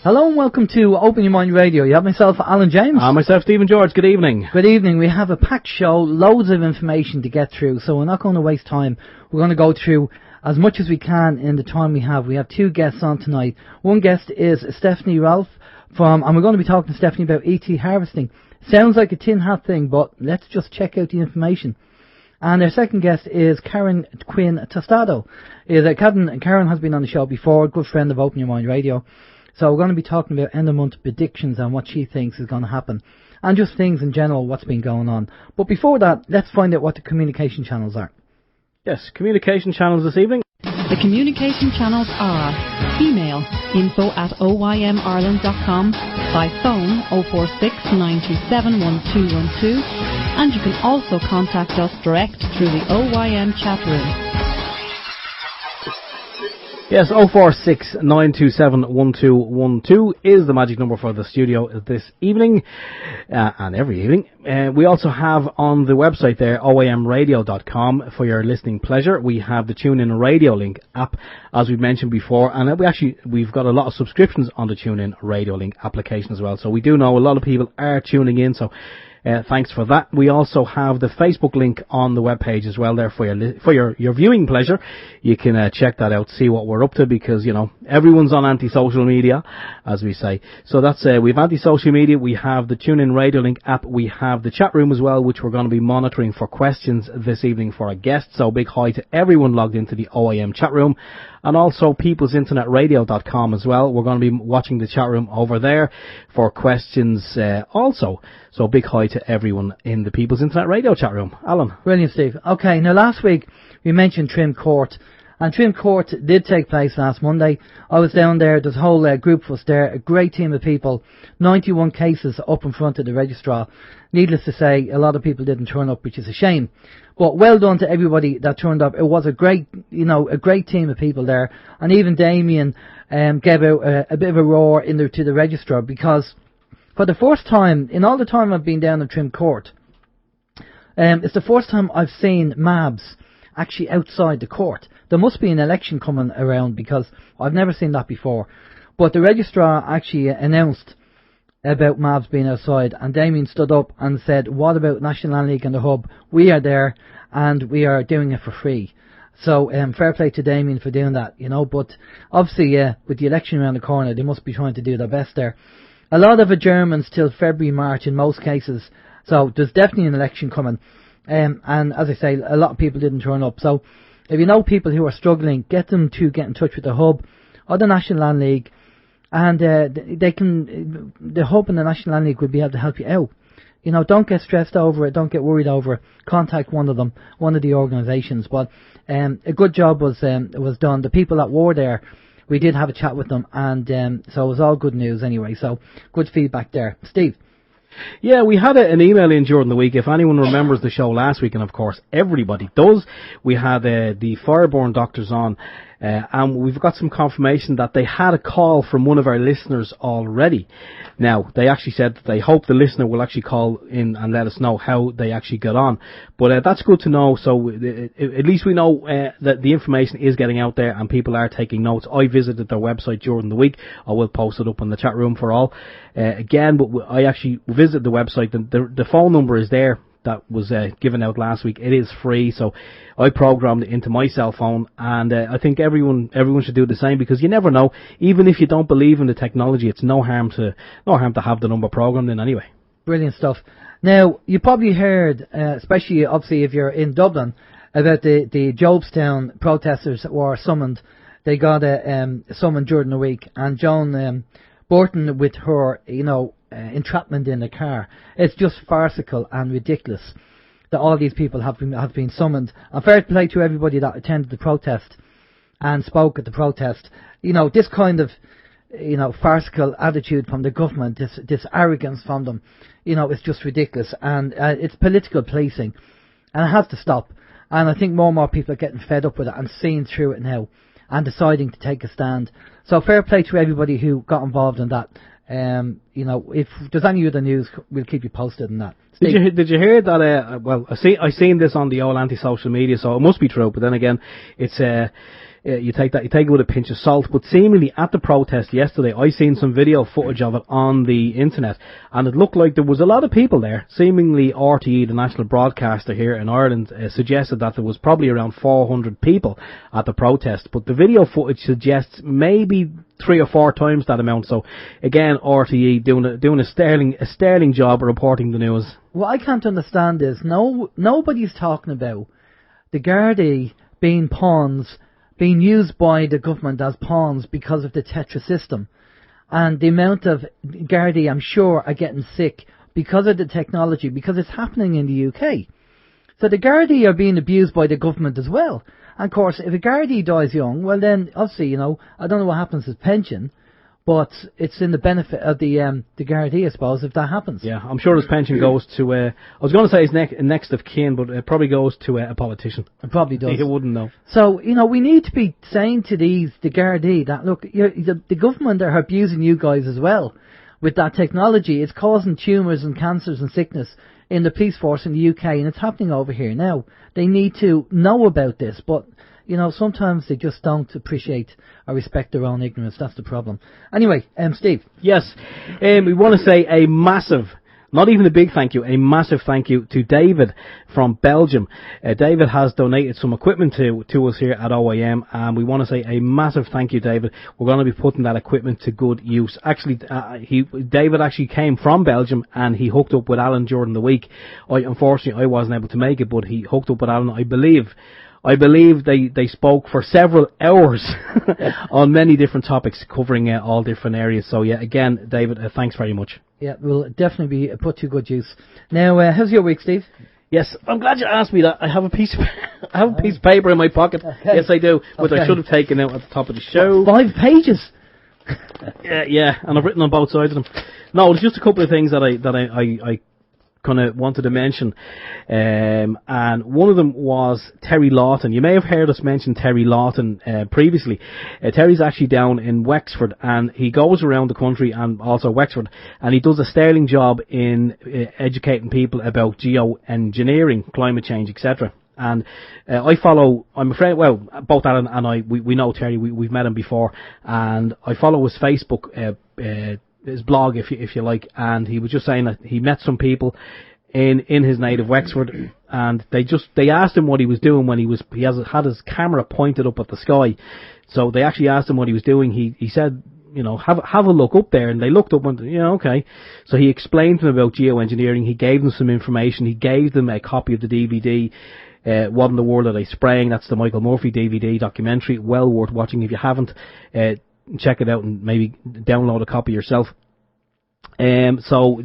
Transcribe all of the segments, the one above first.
Hello and welcome to Open Your Mind Radio. You have myself, Alan James. And myself, Stephen George. Good evening. Good evening. We have a packed show, loads of information to get through, so we're not going to waste time. We're going to go through as much as we can in the time we have. We have two guests on tonight. One guest is Stephanie Relfe and we're going to be talking to Stephanie about ET harvesting. Sounds like a tin hat thing, but let's just check out the information. And our second guest is Karen Quinn Tostado. Karen has been on the show before, a good friend of Open Your Mind Radio. So we're going to be talking about end of month predictions and what she thinks is going to happen. And just things in general, what's been going on. But before that, let's find out what the communication channels are. Yes, communication channels this evening. The communication channels are email info@oymireland.com, by phone 046 927 1212, and you can also contact us direct through the OYM chat room. Yes, 046 927 1212 is the magic number for the studio this evening and every evening. We also have on the website there, oymradio.com, for your listening pleasure. We have the TuneIn Radio Link app, as we mentioned before, and we've got a lot of subscriptions on the TuneIn Radio Link application as well. So we do know a lot of people are tuning in, so thanks for that. We also have the Facebook link on the webpage as well there for your viewing pleasure. You can check that out, see what we're up to, because, you know, everyone's on anti-social media, as we say. So that's, we've anti-social media, we have the TuneIn Radio Link app, we have the chat room as well, which we're going to be monitoring for questions this evening for our guests. So big hi to everyone logged into the OYM chat room. And also peoplesinternetradio.com as well. We're going to be watching the chat room over there for questions also. So big hi to everyone in the People's Internet Radio chat room. Alan. Brilliant, Steve. Okay, now last week we mentioned Trim Court. And Trim Court did take place last Monday. I was down there. There's a whole group of us there. A great team of people. 91 cases up in front of the registrar. Needless to say, a lot of people didn't turn up, which is a shame. But well done to everybody that turned up. It was a great team of people there. And even Damien gave out a bit of a roar to the registrar, because for the first time, in all the time I've been down in Trim Court, it's the first time I've seen MABs actually outside the court. There must be an election coming around, because I've never seen that before. But the registrar actually announced about MABs being outside, and Damien stood up and said, what about National Land League and the Hub? We are there, and we are doing it for free. So fair play to Damien for doing that, you know. But obviously, with the election around the corner, they must be trying to do their best there. A lot of adjournments till February, March in most cases. So there's definitely an election coming. And as I say, a lot of people didn't turn up. So if you know people who are struggling, get them to get in touch with the Hub or the National Land League, and the Hub and the National Land League will be able to help you out. You know, don't get stressed over it, don't get worried over it. Contact one of them, one of the organisations. But a good job was done. The people that were there, we did have a chat with them, and so it was all good news anyway. So good feedback there. Steve. Yeah, we had an email in during the week. If anyone remembers the show last week, and of course everybody does, we had the Fireborn doctors on, and we've got some confirmation that they had a call from one of our listeners already. Now, they actually said that they hope the listener will actually call in and let us know how they actually got on. But that's good to know, so at least we know that the information is getting out there and people are taking notes. I visited their website during the week. I will post it up in the chat room for all. Again, but I actually visited the website. The phone number is there that was given out last week. It is free, so I programmed it into my cell phone, and I think everyone should do the same, because you never know. Even if you don't believe in the technology, it's no harm to have the number programmed in anyway. Brilliant stuff. Now, you probably heard, especially obviously if you're in Dublin, about the Jobstown protesters that were summoned. They got summoned during the week, and Joan Burton with her, entrapment in the car. It's just farcical and ridiculous that all these people have been summoned. And fair play to everybody that attended the protest and spoke at the protest. This kind of farcical attitude from the government, this arrogance from them, it's just ridiculous, and it's political policing, and it has to stop. And I think more and more people are getting fed up with it and seeing through it now and deciding to take a stand. So fair play to everybody who got involved in that. If there's any other news, we'll keep you posted on that. Did you hear that? I seen this on the old anti-social media, so it must be true. But then again, it's you take it with a pinch of salt. But seemingly at the protest yesterday, I seen some video footage of it on the internet, and it looked like there was a lot of people there. Seemingly RTE, the national broadcaster here in Ireland, suggested that there was probably around 400 people at the protest, but the video footage suggests maybe 3 or 4 times that amount. So again, RTE doing a sterling job of reporting the news. What I can't understand is nobody's talking about the Gardaí being pawns, being used by the government as pawns because of the Tetra system, and the amount of Gardaí, I'm sure, are getting sick because of the technology, because it's happening in the UK. So the Gardaí are being abused by the government as well. And of course, if a Gardaí dies young, well then, obviously, I don't know what happens with pension, but it's in the benefit of the Gardaí, I suppose, if that happens. Yeah, I'm sure his pension goes to, I was going to say his next of kin, but it probably goes to a politician. It probably does. He wouldn't know. So, we need to be saying to the Gardaí that, look, the government are abusing you guys as well with that technology. It's causing tumours and cancers and sickness in the police force in the UK, and it's happening over here now. They need to know about this, but sometimes they just don't appreciate or respect their own ignorance. That's the problem. Anyway, Steve. Yes, we want to say a massive, not even a big thank you, a massive thank you to David from Belgium. David has donated some equipment to us here at OYM, and we want to say a massive thank you, David. We're going to be putting that equipment to good use. Actually, David actually came from Belgium, and he hooked up with Alan during the week. Unfortunately, I wasn't able to make it, but he hooked up with Alan. I believe they spoke for several hours on many different topics, covering all different areas. So yeah, again, David, thanks very much. Yeah, we'll definitely be put to good use. Now, how's your week, Steve? Yes, I'm glad you asked me that. I have a piece of paper in my pocket. Okay. Yes, I do, but I should have taken out at the top of the show. 5 pages. Yeah, and I've written on both sides of them. No, it's just a couple of things that I kind of wanted to mention, and one of them was Terry Lawton. You may have heard us mention Terry Lawton previously. Terry's actually down in Wexford, and he goes around the country and also Wexford, and he does a sterling job in educating people about geoengineering, climate change, etc. And I'm afraid, both Alan and I, we know Terry, we've met him before, and I follow his Facebook his blog, if you like, and he was just saying that he met some people in his native Wexford, and they asked him what he was doing when he had his camera pointed up at the sky. So they actually asked him what he was doing. He said, have a look up there, and they looked up and okay. So he explained to them about geoengineering. He gave them some information. He gave them a copy of the DVD. What in the World Are They Spraying? That's the Michael Murphy DVD documentary. Well worth watching if you haven't. Check it out and maybe download a copy yourself. So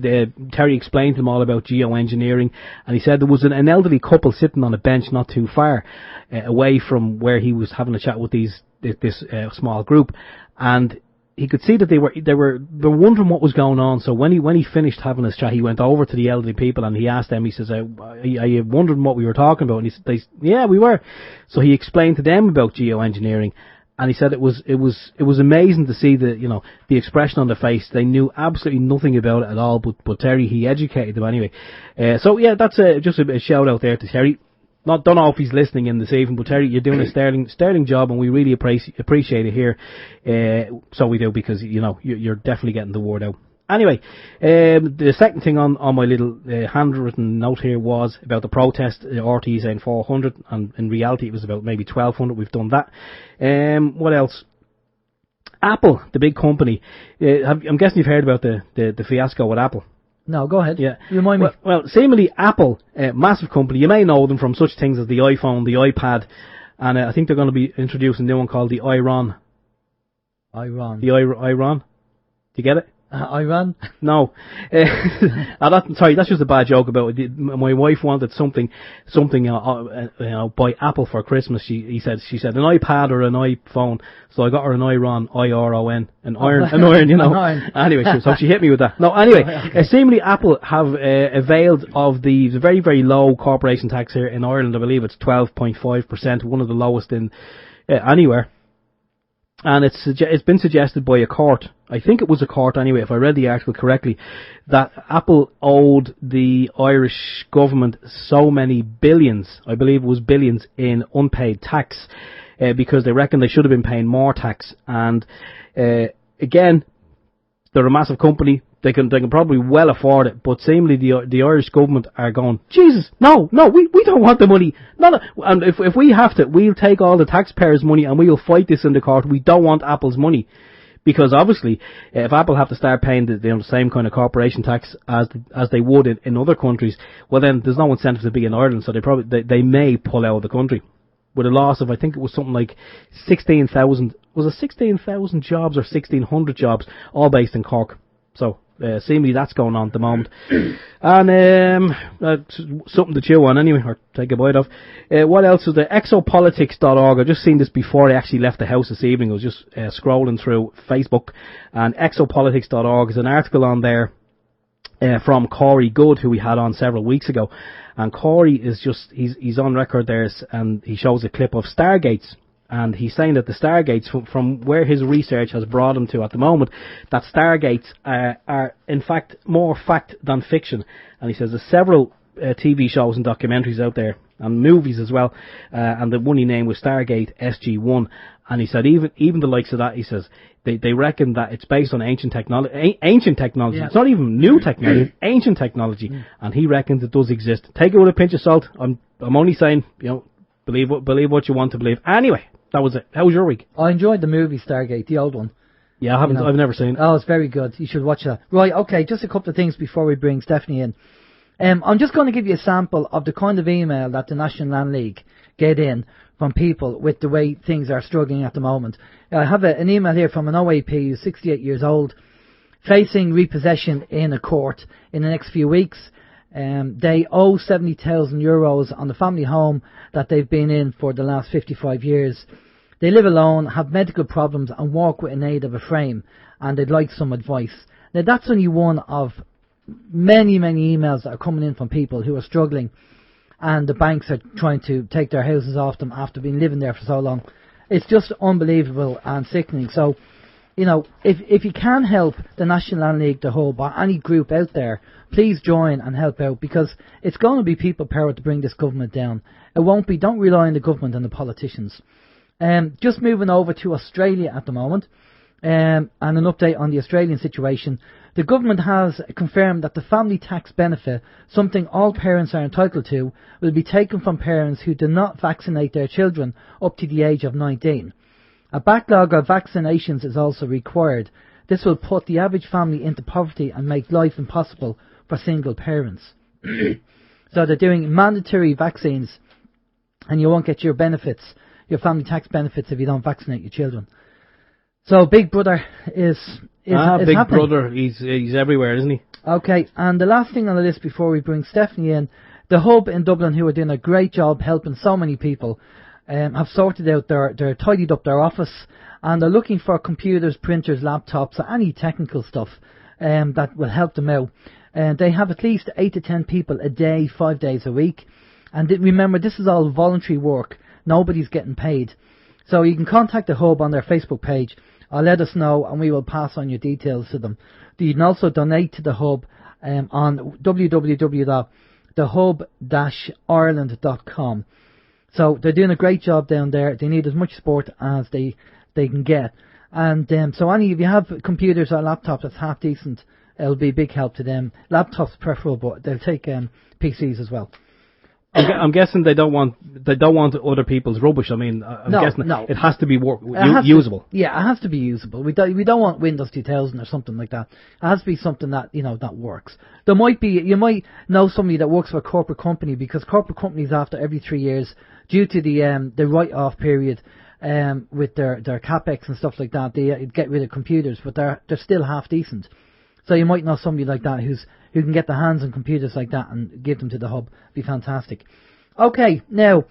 Terry explained to them all about geoengineering, and he said there was an elderly couple sitting on a bench not too far away from where he was having a chat with this small group, and he could see that they were wondering what was going on. So when he finished having his chat, he went over to the elderly people and he asked them. He says, "Are you wondering what we were talking about?" And yeah, we were. So he explained to them about geoengineering. And he said it was amazing to see the expression on their face. They knew absolutely nothing about it at all, but Terry, he educated them anyway. So yeah, that's just a shout out there to Terry. Don't know if he's listening in this evening, but Terry, you're doing a sterling job, and we really appreciate it here. So we do, because you're definitely getting the word out. Anyway, the second thing on my little handwritten note here was about the protest. RT saying 400, and in reality it was about maybe 1,200. We've done that. What else? Apple, the big company. I'm guessing you've heard about the fiasco with Apple. No, go ahead. Yeah. Remind me. Well, seemingly Apple, massive company. You may know them from such things as the iPhone, the iPad, and I think they're going to be introducing a new one called the Iron. The Iron. Do you get it? Iran? No. Sorry, that's just a bad joke about it. My wife wanted something by Apple for Christmas. She said an iPad or an iPhone. So I got her an Iron, I-R-O-N, an iron, Anyway, so she hit me with that. No, anyway, okay. Seemingly Apple have availed of the very, very low corporation tax here in Ireland. I believe it's 12.5%, one of the lowest in anywhere. And it's been suggested by a court, I think it was a court anyway, if I read the article correctly, that Apple owed the Irish government so many billions, I believe it was billions, in unpaid tax, because they reckon they should have been paying more tax. And again, they're a massive company. They can probably well afford it, but seemingly the Irish government are going, Jesus, no, we don't want the money. No, and if we have to, we'll take all the taxpayers' money and we'll fight this in the court. We don't want Apple's money, because obviously, if Apple have to start paying the same kind of corporation tax as they would in other countries, well then there's no incentive to be in Ireland, so they may pull out of the country with a loss of, I think it was something like 16,000. Was it 16,000 jobs or 1,600 jobs, all based in Cork? So. Seemingly that's going on at the moment. And something to chew on anyway, or take a bite of. What else is there? Exopolitics.org. I've just seen this before I actually left the house this evening. I was just scrolling through Facebook, and exopolitics.org is an article on there from Corey Good, who we had on several weeks ago. And Corey is just, he's on record there, and he shows a clip of Stargates. And he's saying that the Stargates, from where his research has brought him to at the moment, that Stargates are in fact more fact than fiction. And he says there's several TV shows and documentaries out there, and movies as well, and the one he named was Stargate SG-1. And he said even the likes of that, he says, they reckon that it's based on ancient technology. Yeah. It's not even new technology, it's ancient technology. And he reckons it does exist. Take it with a pinch of salt. I'm only saying, believe what you want to believe. Anyway. That was it. How was your week? I enjoyed the movie Stargate, the old one. Yeah, I've never seen it. Oh, it's very good. You should watch that. Right, okay, just a couple of things before we bring Stephanie in. I'm just going to give you a sample of the kind of email that the National Land League get in from people with the way things are struggling at the moment. I have an email here from an OAP who's 68 years old, facing repossession in a court in the next few weeks. They owe €70,000 on the family home that they've been in for the last 55 years. They live alone, have medical problems, and walk with an aid of a frame, and they'd like some advice. Now, that's only one of many, many emails that are coming in from people who are struggling, and the banks are trying to take their houses off them after being living there for so long. It's just unbelievable and sickening. So, if you can help the National Land League, the Hub, or any group out there, please join and help out, because it's going to be people power to bring this government down. It won't be. Don't rely on the government and the politicians. Just moving over to Australia at the moment, and an update on the Australian situation. The government has confirmed that the family tax benefit, something all parents are entitled to, will be taken from parents who do not vaccinate their children up to the age of 19. A backlog of vaccinations is also required. This will put the average family into poverty and make life impossible for single parents. So they're doing mandatory vaccines, and you won't get your benefits, your family tax benefits, if you don't vaccinate your children. So Big Brother is Big happening. Brother, he's everywhere, isn't he? Okay, and the last thing on the list before we bring Stephanie in, the Hub in Dublin, who are doing a great job helping so many people, have sorted out they're tidied up their office, and they're looking for computers, printers, laptops, or any technical stuff that will help them out. They have at least 8 to 10 people a day, 5 days a week. And remember, this is all voluntary work. Nobody's getting paid. So you can contact the Hub on their Facebook page, or let us know, and we will pass on your details to them. You can also donate to the Hub on www.thehub-ireland.com. So they're doing a great job down there. They need as much support as they can get. And so if you have computers or laptops that's half decent, it'll be a big help to them. Laptops preferable, but they'll take PCs as well. I'm guessing they don't want other people's rubbish. I mean, I'm guessing it has to be usable. It has to be usable. We don't want Windows 2000 or something like that. It has to be something that that works. You might know somebody that works for a corporate company, because corporate companies, after every 3 years, due to the write-off period with their capex and stuff like that, they get rid of computers, but they're still half decent. So you might know somebody like that who can get their hands on computers like that and give them to the Hub. Be fantastic. Okay, now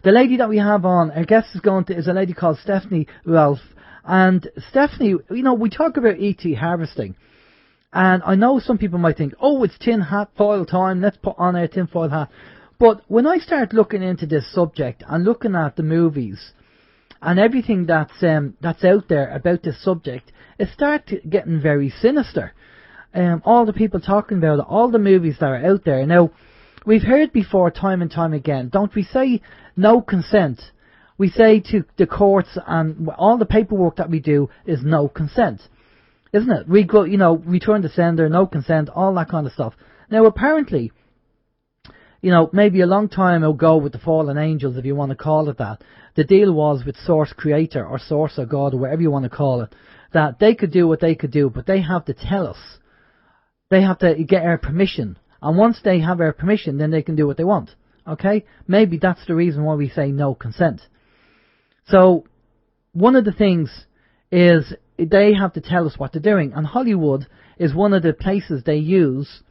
the lady that we have on, our guest is a lady called Stephanie Relfe. And Stephanie, we talk about ET harvesting, and I know some people might think, oh, it's tin hat foil time, let's put on our tin foil hat. But when I start looking into this subject and looking at the movies and everything that's out there about this subject, it starts getting very sinister. All the people talking about it, all the movies that are out there. Now, we've heard before time and time again, don't we say no consent? We say to the courts, and all the paperwork that we do is no consent, isn't it? We go, return to sender, no consent, all that kind of stuff. Now, apparently, maybe a long time ago with the fallen angels, if you want to call it that, the deal was with Source Creator or Source or God or whatever you want to call it, that they could do what they could do, but they have to tell us. They have to get our permission. And once they have our permission, then they can do what they want. Okay? Maybe that's the reason why we say no consent. So, one of the things is they have to tell us what they're doing. And Hollywood is one of the places they use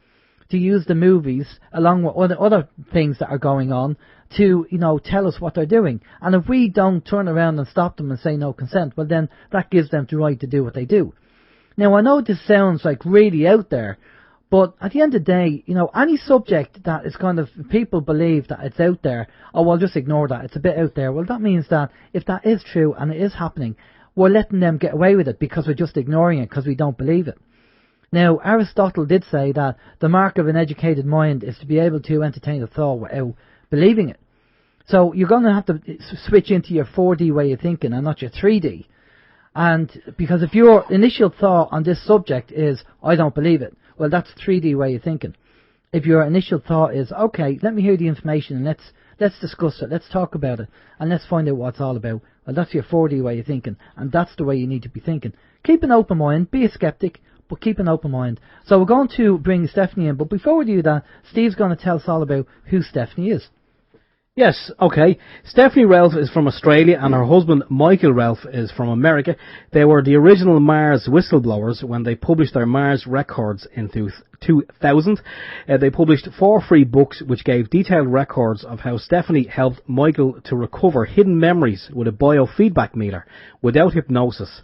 to use the movies, along with other things that are going on, to, tell us what they're doing. And if we don't turn around and stop them and say no consent, well then, that gives them the right to do what they do. Now, I know this sounds like really out there, but at the end of the day, any subject that is kind of, people believe that it's out there, oh, well, just ignore that, it's a bit out there. Well, that means that if that is true and it is happening, we're letting them get away with it because we're just ignoring it because we don't believe it. Now, Aristotle did say that the mark of an educated mind is to be able to entertain a thought without believing it. So you're going to have to switch into your 4D way of thinking and not your 3D. And because if your initial thought on this subject is, I don't believe it, well, that's 3D way of thinking. If your initial thought is, okay, let me hear the information and let's discuss it, let's talk about it, and let's find out what it's all about, well, that's your 4D way of thinking, and that's the way you need to be thinking. Keep an open mind, be a skeptic, but keep an open mind. So we're going to bring Stephanie in, but before we do that, Steve's going to tell us all about who Stephanie is. Yes, okay. Stephanie Relfe is from Australia and her husband Michael Relfe is from America. They were the original Mars Whistleblowers when they published their Mars records in 2000. They published 4 free books which gave detailed records of how Stephanie helped Michael to recover hidden memories with a biofeedback meter without hypnosis,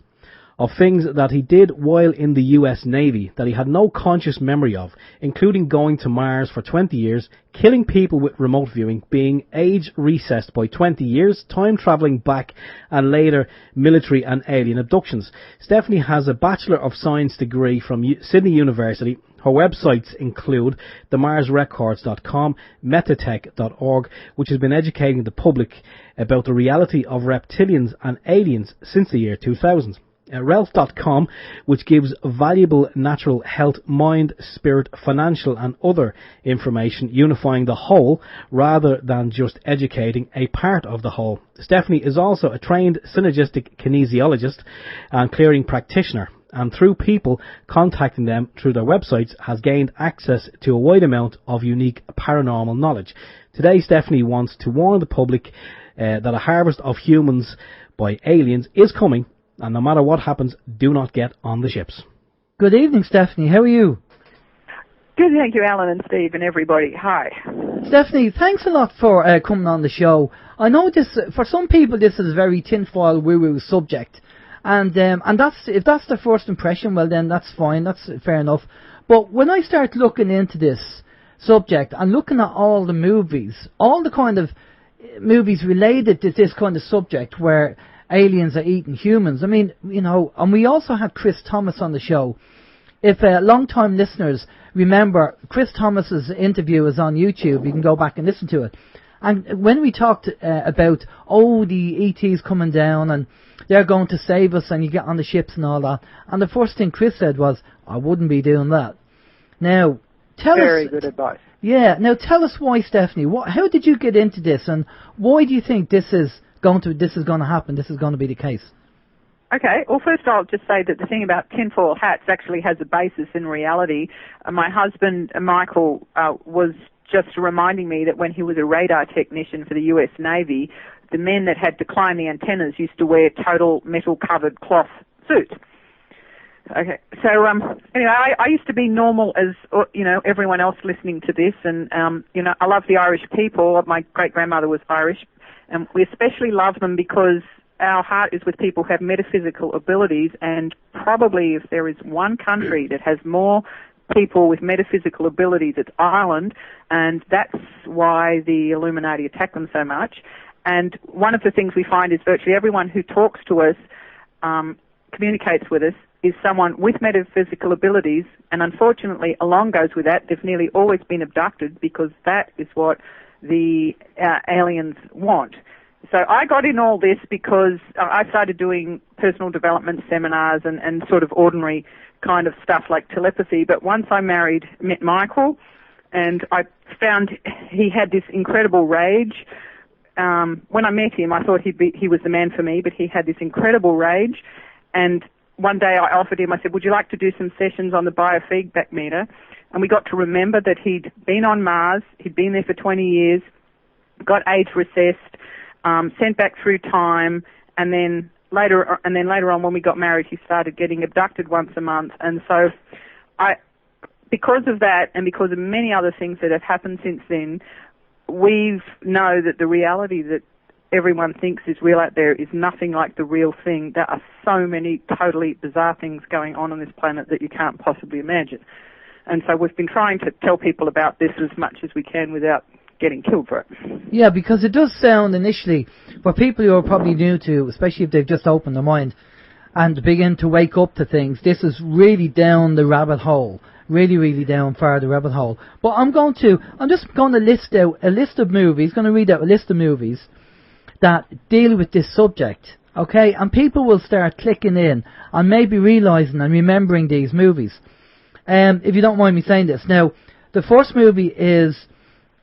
of things that he did while in the US Navy that he had no conscious memory of, including going to Mars for 20 years, killing people with remote viewing, being age recessed by 20 years, time travelling back, and later military and alien abductions. Stephanie has a Bachelor of Science degree from Sydney University. Her websites include themarsrecords.com, metatech.org, which has been educating the public about the reality of reptilians and aliens since the year 2000. Relfe.com, which gives valuable natural health, mind, spirit, financial and other information unifying the whole rather than just educating a part of the whole. Stephanie is also a trained synergistic kinesiologist and clearing practitioner, and through people contacting them through their websites has gained access to a wide amount of unique paranormal knowledge. Today, Stephanie wants to warn the public that a harvest of humans by aliens is coming, and no matter what happens, do not get on the ships. Good evening, Stephanie. How are you? Good, thank you, Alan and Steve and everybody. Hi. Stephanie, thanks a lot for coming on the show. I know this, for some people, this is a very tinfoil woo-woo subject. And that's, if that's their first impression, well then that's fine, that's fair enough. But when I start looking into this subject and looking at all the movies, all the kind of movies related to this kind of subject where aliens are eating humans. I mean, and we also had Chris Thomas on the show. If long-time listeners remember, Chris Thomas's interview is on YouTube. You can go back and listen to it. And when we talked about, the ETs coming down and they're going to save us and you get on the ships and all that, and the first thing Chris said was, I wouldn't be doing that. Now, tell us... Very good advice. Yeah, now tell us why, Stephanie. How did you get into this, and why do you think this is going to happen, this is going to be the case? Okay, well, first I'll just say that the thing about tinfoil hats actually has a basis in reality. My husband, Michael, was just reminding me that when he was a radar technician for the US Navy, the men that had to climb the antennas used to wear total metal-covered cloth suits. Okay, so anyway, I used to be normal as, everyone else listening to this, and, I love the Irish people. My great-grandmother was Irish, and we especially love them because our heart is with people who have metaphysical abilities, and probably if there is one country that has more people with metaphysical abilities, it's Ireland, and that's why the Illuminati attack them so much. And one of the things we find is virtually everyone who talks to us, communicates with us, is someone with metaphysical abilities, and unfortunately, along goes with that, they've nearly always been abducted because that is what the aliens want. So I got in all this because I started doing personal development seminars and sort of ordinary kind of stuff like telepathy, but once I met Michael, and I found he had this incredible rage. When I met him, I thought he was the man for me, but he had this incredible rage, and one day I offered him, I said, would you like to do some sessions on the biofeedback meter? And we got to remember that he'd been on Mars, he'd been there for 20 years, got age recessed, sent back through time, and then later on when we got married, he started getting abducted once a month. And so because of that and because of many other things that have happened since then, we know that the reality that everyone thinks is real out there is nothing like the real thing. There are so many totally bizarre things going on this planet that you can't possibly imagine. And so we've been trying to tell people about this as much as we can without getting killed for it. Yeah, because it does sound initially, for people who are probably new to, especially if they've just opened their mind and begin to wake up to things, this is really down the rabbit hole. Really, really down far the rabbit hole. But I'm just going to list out a list of movies, going to read out a list of movies that deal with this subject, okay? And people will start clicking in and maybe realising and remembering these movies. If you don't mind me saying this. Now, the first movie is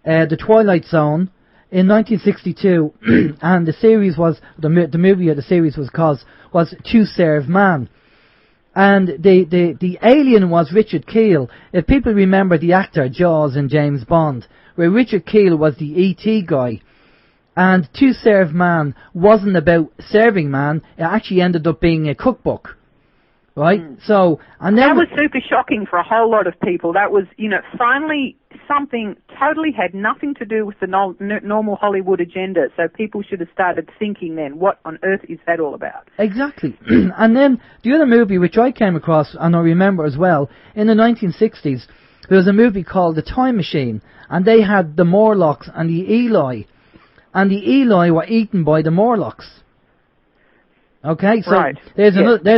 The Twilight Zone in 1962, and the series was, the movie of the series was To Serve Man. And the alien was Richard Keel. If people remember the actor Jaws in James Bond, where Richard Keel was the E.T. guy. And To Serve Man wasn't about serving man, it actually ended up being a cookbook. Right? So, and then... That was super shocking for a whole lot of people. That was, finally something totally had nothing to do with the normal Hollywood agenda. So people should have started thinking then, what on earth is that all about? Exactly. And then the other movie which I came across, and I remember as well, in the 1960s, there was a movie called The Time Machine, and they had the Morlocks and the Eli. And the Eli were eaten by the Morlocks. Okay, so right. There's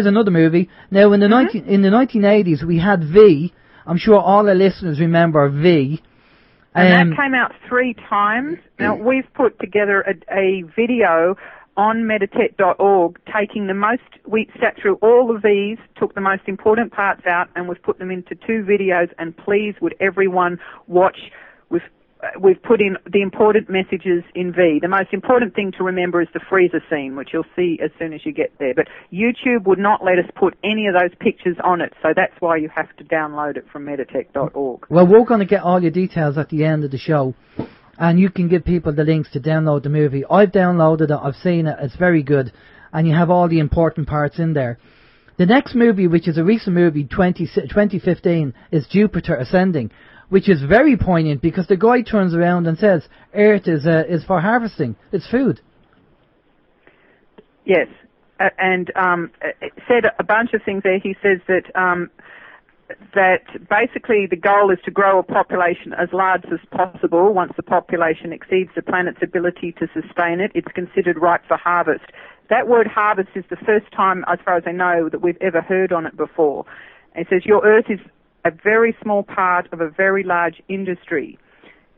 another movie. Now in the 1980s we had V. I'm sure all the listeners remember V. And that came out 3 times. Now we've put together a video on Meditate.org taking we sat through all of these, took the most important parts out, and we've put them into 2 videos, and please would everyone watch. We've put in the important messages in V. The most important thing to remember is the freezer scene, which you'll see as soon as you get there. But YouTube would not let us put any of those pictures on it, so that's why you have to download it from Meditech.org. Well, we're going to get all your details at the end of the show, and you can give people the links to download the movie. I've downloaded it, I've seen it, it's very good, and you have all the important parts in there. The next movie, which is a recent movie, 2015, is Jupiter Ascending, which is very poignant because the guy turns around and says, Earth is for harvesting. It's food. Yes. And it said a bunch of things there. He says that basically the goal is to grow a population as large as possible. Once the population exceeds the planet's ability to sustain it, it's considered ripe for harvest. That word harvest is the first time, as far as I know, that we've ever heard on it before. And it says your Earth is a very small part of a very large industry.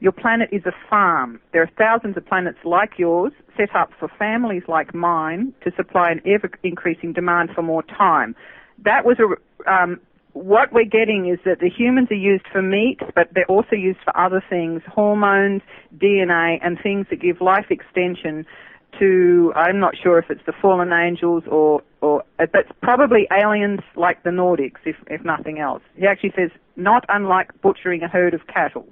Your planet is a farm. There are thousands of planets like yours set up for families like mine to supply an ever-increasing demand for more time. That was what we're getting is that the humans are used for meat, but they're also used for other things, hormones, DNA, and things that give life extension to, I'm not sure if it's the fallen angels or but probably aliens like the Nordics, if nothing else. He actually says, not unlike butchering a herd of cattle,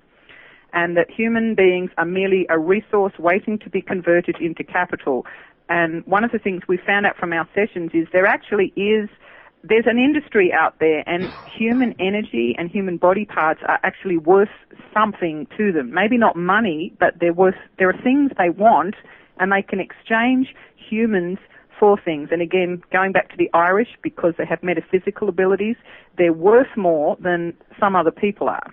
and that human beings are merely a resource waiting to be converted into capital. And one of the things we found out from our sessions is there's an industry out there, and human energy and human body parts are actually worth something to them. Maybe not money, but there are things they want, and they can exchange humans for things. And again, going back to the Irish, because they have metaphysical abilities, they're worth more than some other people are.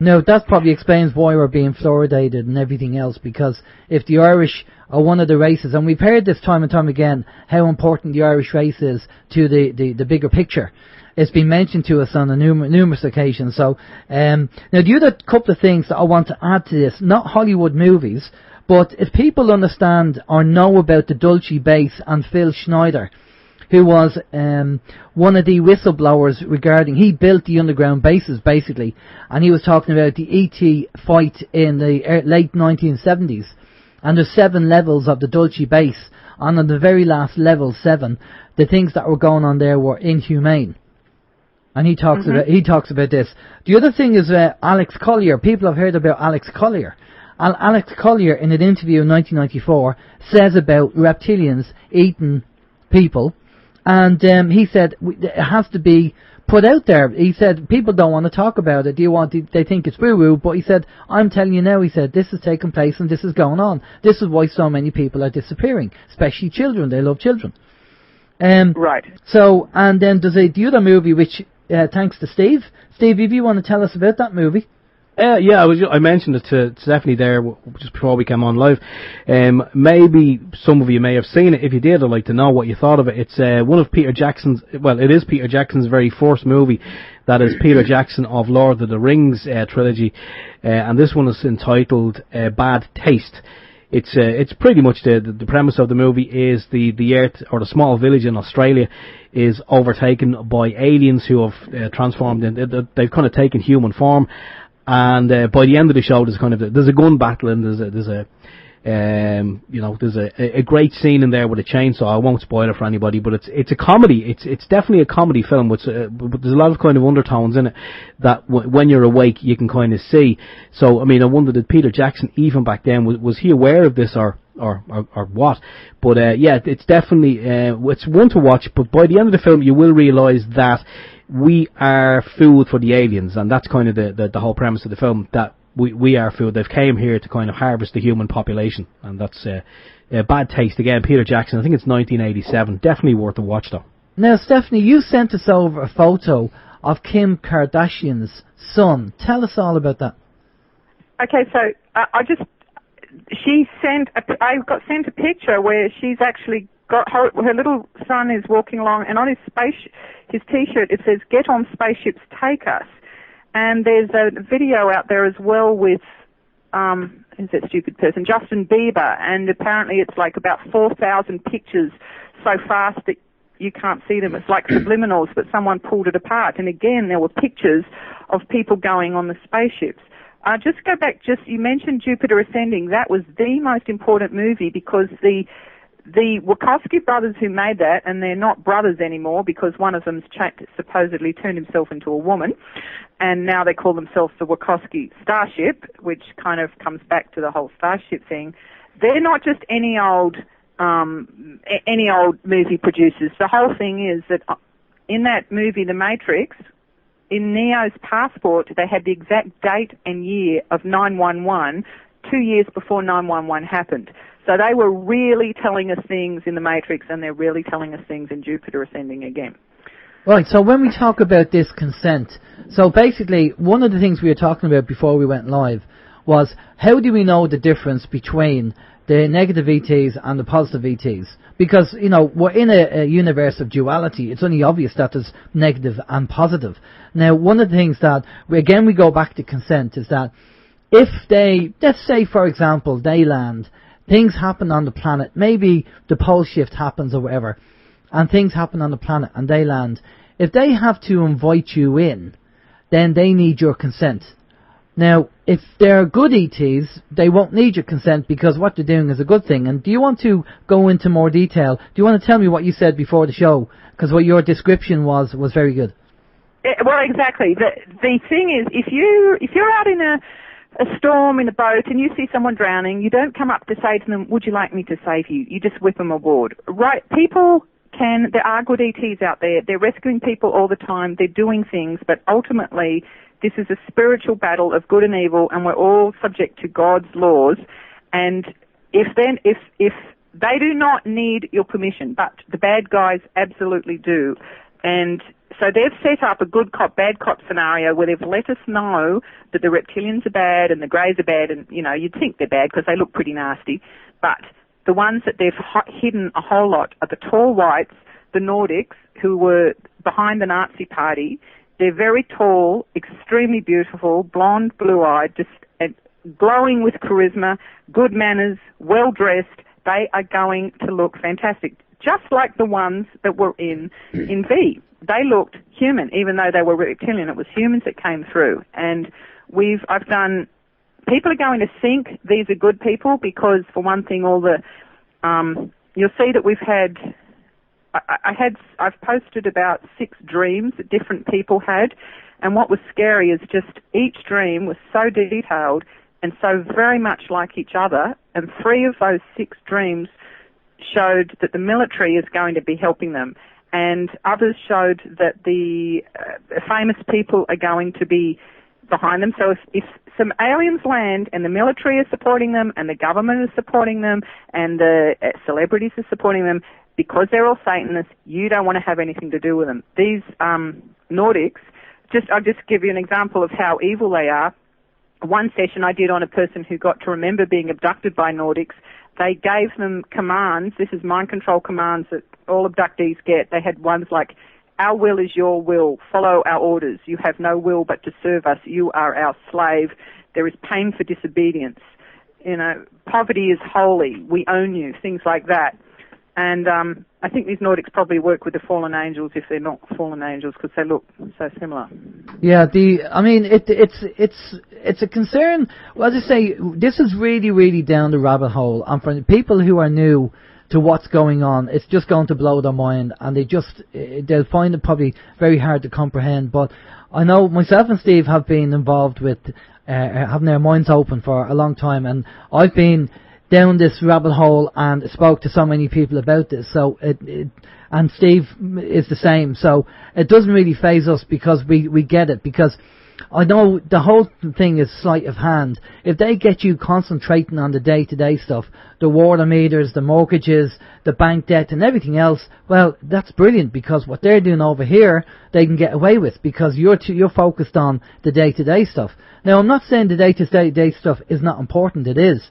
No, that probably explains why we're being fluoridated and everything else, because if the Irish are one of the races, and we've heard this time and time again, how important the Irish race is to the bigger picture. It's been mentioned to us on numerous occasions. So, now the other couple of things that I want to add to this, not Hollywood movies, but if people understand or know about the Dulce base and Phil Schneider, who was one of the whistleblowers regarding, he built the underground bases basically, and he was talking about the ET fight in the late 1970s, and there's 7 levels of the Dulce base, and on the very last level 7, the things that were going on there were inhumane. And he talks about this. The other thing is Alex Collier. People have heard about Alex Collier. Alex Collier, in an interview in 1994, says about reptilians eating people, and he said it has to be put out there. He said people don't want to talk about it. They think it's woo-woo, but he said, I'm telling you now, he said, this is taking place and this is going on. This is why so many people are disappearing, especially children. They love children. Right. So, and then there's the other movie which, thanks to Steve. Steve, if you want to tell us about that movie. Yeah, I mentioned it to Stephanie there just before we came on live. Maybe some of you may have seen it. If you did, I'd like to know what you thought of it. It's one of Peter Jackson's, well, it is Peter Jackson's very first movie. That is Peter Jackson of Lord of the Rings trilogy. And this one is entitled Bad Taste. It's pretty much the premise of the movie is the Earth, or the small village in Australia, is overtaken by aliens who have transformed they've kind of taken human form. And by the end of the show, there's a gun battle, and there's a great scene in there with a chainsaw. I won't spoil it for anybody, but it's a comedy. It's definitely a comedy film but there's a lot of kind of undertones in it that when you're awake you can kind of see. So I mean, I wonder, did Peter Jackson even back then was he aware of this or what? But yeah, it's definitely it's one to watch. But by the end of the film, you will realise that we are food for the aliens, and that's kind of the whole premise of the film, that we are food. They've came here to kind of harvest the human population, and that's Bad Taste. Again, Peter Jackson, I think it's 1987. Definitely worth a watch though. Now, Stephanie, you sent us over a photo of Kim Kardashian's son. Tell us all about that. Okay, so I got sent a picture where she's actually got her little son is walking along, and on his T-shirt it says, "Get on spaceships, take us." And there's a video out there as well with who's that stupid person, Justin Bieber, and apparently it's like about 4,000 pictures so fast that you can't see them. It's like subliminals, but someone pulled it apart. And again, there were pictures of people going on the spaceships. Just go back, you mentioned Jupiter Ascending. That was the most important movie because the Wachowski brothers who made that, and they're not brothers anymore because one of them's supposedly turned himself into a woman, and now they call themselves the Wachowski Starship, which kind of comes back to the whole Starship thing. They're not just any old movie producers. The whole thing is that in that movie, The Matrix, in Neo's passport, they had the exact date and year of 9/11, 2 years before 9/11 happened. So they were really telling us things in The Matrix, and they're really telling us things in Jupiter Ascending again. Right, so when we talk about this consent, so basically one of the things we were talking about before we went live was, how do we know the difference between the negative ETs and the positive ETs? Because, we're in a universe of duality. It's only obvious that there's negative and positive. Now, one of the things that, we go back to consent, is that if they, let's say, for example, they land, things happen on the planet, maybe the pole shift happens or whatever, and things happen on the planet and they land, if they have to invite you in, then they need your consent. Now, if they're good ETs, they won't need your consent because what they're doing is a good thing. And do you want to go into more detail? Do you want to tell me what you said before the show? Because what your description was very good. Well, exactly. The thing is, if you're out in a storm in a boat and you see someone drowning, you don't come up to say to them, "Would you like me to save you?" You just whip them aboard. Right? There are good ETs out there. They're rescuing people all the time. They're doing things, but ultimately this is a spiritual battle of good and evil, and we're all subject to God's laws. And if they do not need your permission, but the bad guys absolutely do, And so they've set up a good cop, bad cop scenario where they've let us know that the reptilians are bad and the greys are bad, and, you know, you'd think they're bad because they look pretty nasty. But the ones that they've hidden a whole lot are the tall whites, the Nordics, who were behind the Nazi party. They're very tall, extremely beautiful, blonde, blue-eyed, just glowing with charisma, good manners, well-dressed. They are going to look fantastic, just like the ones that were in V. They looked human, even though they were reptilian. It was humans that came through. And I've done, people are going to think these are good people because, for one thing, all the, you'll see that we've had, I've posted about 6 dreams that different people had. And what was scary is just each dream was so detailed and so very much like each other. And 3 of those 6 dreams showed that the military is going to be helping them, and others showed that the famous people are going to be behind them. So if some aliens land and the military is supporting them and the government is supporting them and the celebrities are supporting them, because they're all Satanists, you don't want to have anything to do with them. These Nordics, I'll just give you an example of how evil they are. One session I did on a person who got to remember being abducted by Nordics. They gave them commands. This is mind control commands that all abductees get. They had ones like, our will is your will. Follow our orders. You have no will but to serve us. You are our slave. There is pain for disobedience. You know, poverty is holy. We own you. Things like that. And I think these Nordics probably work with the fallen angels if they're not fallen angels, because they look so similar. Yeah, it's a concern. Well, as I say, this is really, really down the rabbit hole. And for people who are new to what's going on, it's just going to blow their mind, and they'll find it probably very hard to comprehend. But I know myself and Steve have been involved with having their minds open for a long time, and I've been down this rabbit hole and spoke to so many people about this. So and Steve is the same. So it doesn't really faze us because we get it. Because I know the whole thing is sleight of hand. If they get you concentrating on the day-to-day stuff, the water meters, the mortgages, the bank debt and everything else, well, that's brilliant, because what they're doing over here, they can get away with, because you're focused on the day-to-day stuff. Now, I'm not saying the day-to-day stuff is not important. It is.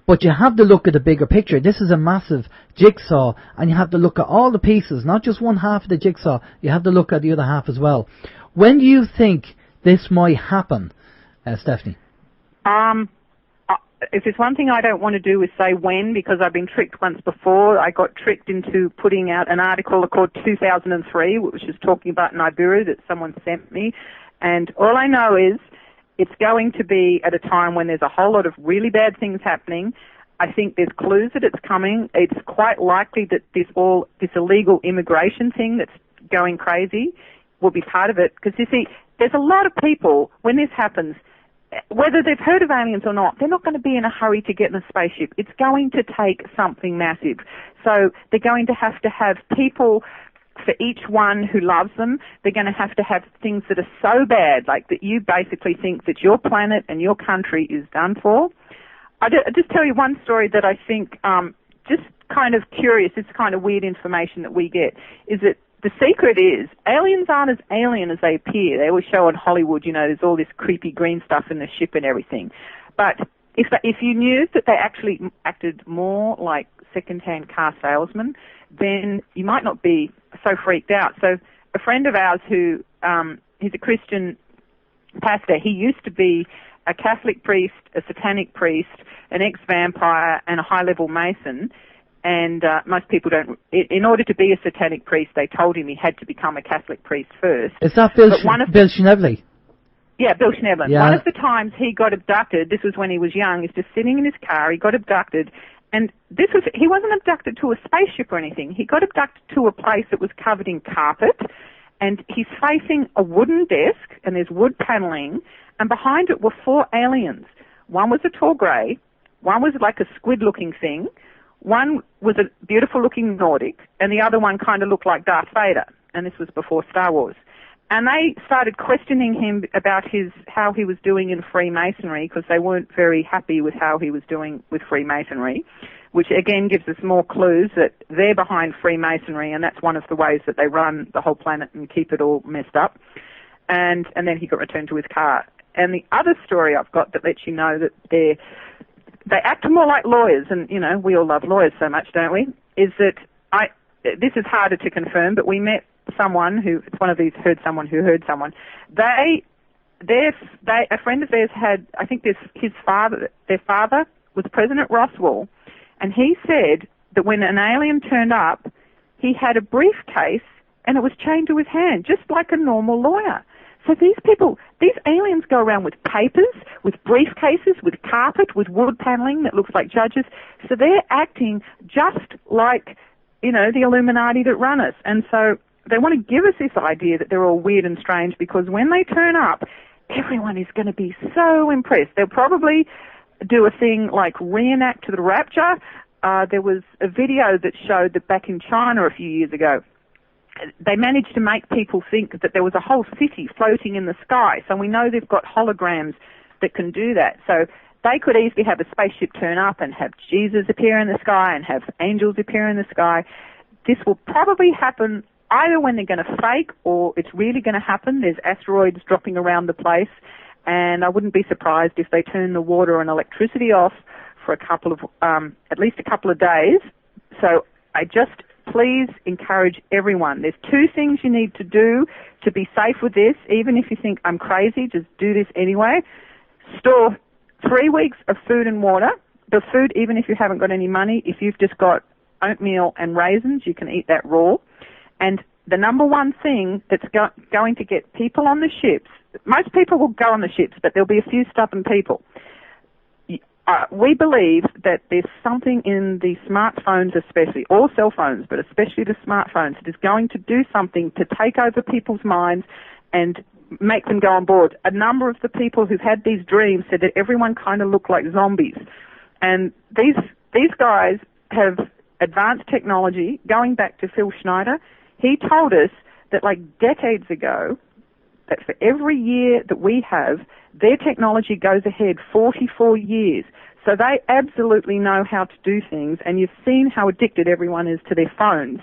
But you have to look at the bigger picture. This is a massive jigsaw, and you have to look at all the pieces, not just one half of the jigsaw. You have to look at the other half as well. When do you think this might happen, Stephanie? If there's one thing I don't want to do is say when, because I've been tricked once before. I got tricked into putting out an article called 2003, which is talking about Nibiru that someone sent me. And all I know is it's going to be at a time when there's a whole lot of really bad things happening. I think there's clues that it's coming. It's quite likely that this illegal immigration thing that's going crazy will be part of it. Because, you see, there's a lot of people, when this happens, whether they've heard of aliens or not, they're not going to be in a hurry to get in a spaceship. It's going to take something massive. So they're going to have people for each one who loves them. They're going to have things that are so bad, like that you basically think that your planet and your country is done for. I'll just tell you one story that I think, just kind of curious, it's kind of weird information that we get, is that the secret is aliens aren't as alien as they appear. They always show in Hollywood, you know, there's all this creepy green stuff in the ship and everything. But if you knew that they actually acted more like second-hand car salesmen, then you might not be so freaked out. So a friend of ours who, he's a Christian pastor, he used to be a Catholic priest, a satanic priest, an ex-vampire, and a high-level Mason. And most people don't. In order to be a satanic priest, they told him he had to become a Catholic priest first. Is that Bill Schnebly? Yeah, Bill Schnebly. Yeah. One of the times he got abducted, this was when he was young, he's just sitting in his car, he got abducted, and he wasn't abducted to a spaceship or anything. He got abducted to a place that was covered in carpet, and he's facing a wooden desk, and there's wood paneling, and behind it were 4 aliens. One was a tall grey, one was like a squid-looking thing, one was a beautiful-looking Nordic, and the other one kind of looked like Darth Vader, and this was before Star Wars. And they started questioning him about how he was doing in Freemasonry, because they weren't very happy with how he was doing with Freemasonry. which again gives us more clues that they're behind Freemasonry, and that's one of the ways that they run the whole planet and keep it all messed up. And then he got returned to his car. And the other story I've got that lets you know that they act more like lawyers, and, you know, we all love lawyers so much, don't we, is that this is harder to confirm, but we met someone who, it's one of these heard someone who heard someone. A friend of theirs had, I think their father was President Roswell, and he said that when an alien turned up, he had a briefcase and it was chained to his hand, just like a normal lawyer. So these aliens go around with papers, with briefcases, with carpet, with wood paneling that looks like judges. So they're acting just like, you know, the Illuminati that run us. And so they want to give us this idea that they're all weird and strange, because when they turn up, everyone is going to be so impressed. They'll probably do a thing like reenact the rapture. There was a video that showed that back in China a few years ago, they managed to make people think that there was a whole city floating in the sky. So we know they've got holograms that can do that. So they could easily have a spaceship turn up and have Jesus appear in the sky and have angels appear in the sky. This will probably happen either when they're going to fake or it's really going to happen. There's asteroids dropping around the place, and I wouldn't be surprised if they turn the water and electricity off for at least a couple of days. So I just please encourage everyone. There's two things you need to do to be safe with this. Even if you think I'm crazy, just do this anyway. Store 3 weeks of food and water. The food, even if you haven't got any money, if you've just got oatmeal and raisins, you can eat that raw. And the number one thing that's going to get people on the ships, most people will go on the ships, but there'll be a few stubborn people. We believe that there's something in the smartphones especially, or cell phones, but especially the smartphones, that is going to do something to take over people's minds and make them go on board. A number of the people who've had these dreams said that everyone kind of looked like zombies. And these guys have advanced technology. Going back to Phil Schneider, he told us that like decades ago, that for every year that we have, their technology goes ahead 44 years. So they absolutely know how to do things, and you've seen how addicted everyone is to their phones.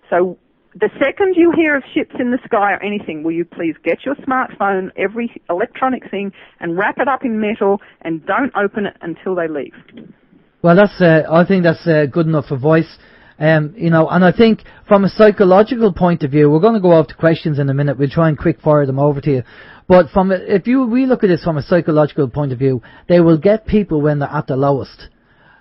So the second you hear of ships in the sky or anything, will you please get your smartphone, every electronic thing, and wrap it up in metal and don't open it until they leave. Well, I think that's good enough advice. You know, and I think from a psychological point of view, we're going to go off to questions in a minute. We'll try and quick fire them over to you. But we look at this from a psychological point of view, they will get people when they're at the lowest.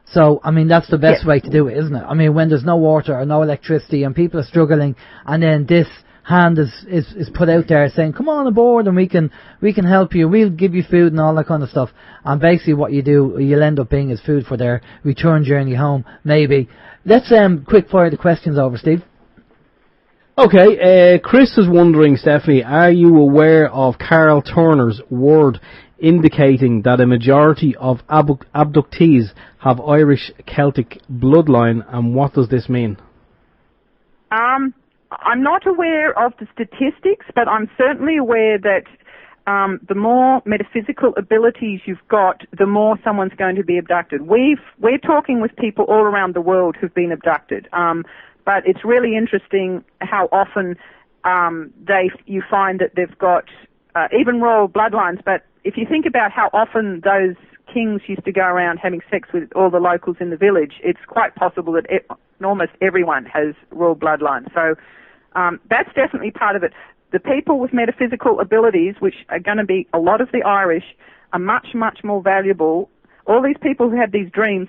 So, I mean, that's the best way to do it, isn't it? I mean, when there's no water or no electricity and people are struggling, and then this hand is put out there saying, come on aboard and we can help you, we'll give you food and all that kind of stuff. And basically what you'll end up being is food for their return journey home, maybe. Let's quick fire the questions over, Steve. Okay, Chris is wondering, Stephanie, are you aware of Carl Turner's word indicating that a majority of abductees have Irish Celtic bloodline, and what does this mean? I'm not aware of the statistics, but I'm certainly aware that the more metaphysical abilities you've got, the more someone's going to be abducted. We're talking with people all around the world who've been abducted, but it's really interesting how often you find that they've got even royal bloodlines. But if you think about how often those kings used to go around having sex with all the locals in the village, it's quite possible that almost everyone has royal bloodlines. So that's definitely part of it. The people with metaphysical abilities, which are going to be a lot of the Irish, are much, much more valuable. All these people who had these dreams,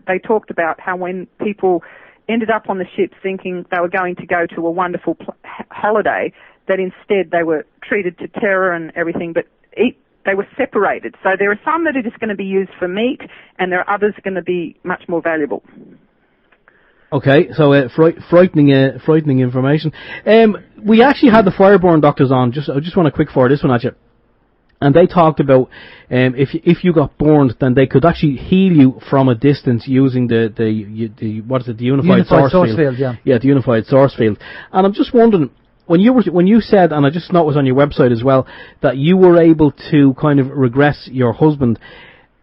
they talked about how when people ended up on the ships thinking they were going to go to a wonderful holiday, that instead they were treated to terror and everything, but they were separated. So there are some that are just going to be used for meat, and there are others going to be much more valuable. Okay, so frightening information. We actually had the Fireborn doctors on. I just want to quick forward this one at you. And they talked about if you got burned, then they could actually heal you from a distance using the unified source field. Yeah, the unified source field. And I'm just wondering, when you said, and I just know it was on your website as well, that you were able to kind of regress your husband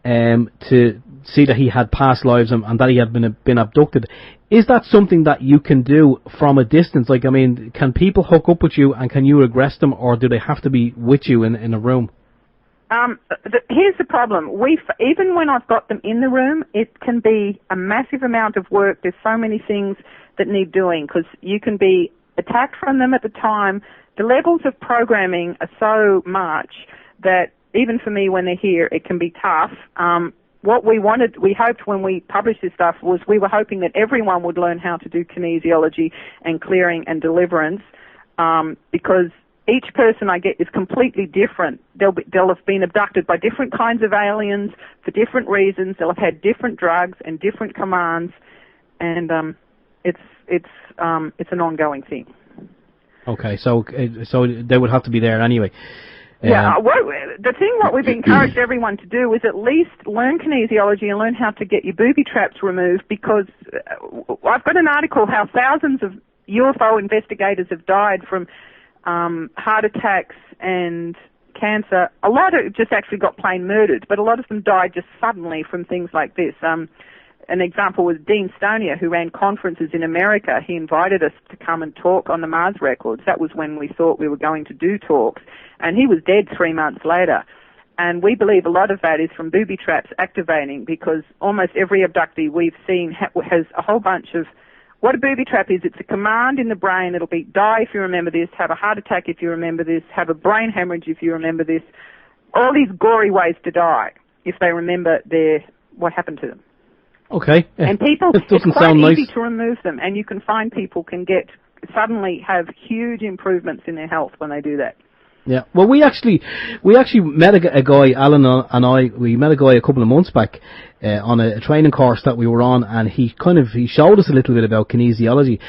to see that he had past lives and that he had been abducted. Is that something that you can do from a distance? Like, I mean, can people hook up with you and can you regress them, or do they have to be with you in a room? Here's the problem. Even when I've got them in the room, it can be a massive amount of work. There's so many things that need doing, because you can be attacked from them at the time. The levels of programming are so much that even for me when they're here, it can be tough. What we hoped when we published this stuff was we were hoping that everyone would learn how to do kinesiology and clearing and deliverance, because each person I get is completely different. They'll have been abducted by different kinds of aliens for different reasons. They'll have had different drugs and different commands, and it's an ongoing thing. Okay, so they would have to be there anyway. Yeah, the thing what we've encouraged everyone to do is at least learn kinesiology and learn how to get your booby traps removed, because I've got an article how thousands of UFO investigators have died from heart attacks and cancer. A lot of just actually got plain murdered, but a lot of them died just suddenly from things like this. An example was Dean Stonier, who ran conferences in America. He invited us to come and talk on the Mars records. That was when we thought we were going to do talks. And he was dead 3 months later. And we believe a lot of that is from booby traps activating, because almost every abductee we've seen has a whole bunch of... What a booby trap is, it's a command in the brain. It'll be die if you remember this, have a heart attack if you remember this, have a brain hemorrhage if you remember this. All these gory ways to die if they remember what happened to them. Okay. And people, it doesn't it's quite sound easy nice to remove them, and you can find people can suddenly have huge improvements in their health when they do that. Yeah. Well, we actually met a guy, Alan and I. We met a guy a couple of months back on a training course that we were on, and he showed us a little bit about kinesiology.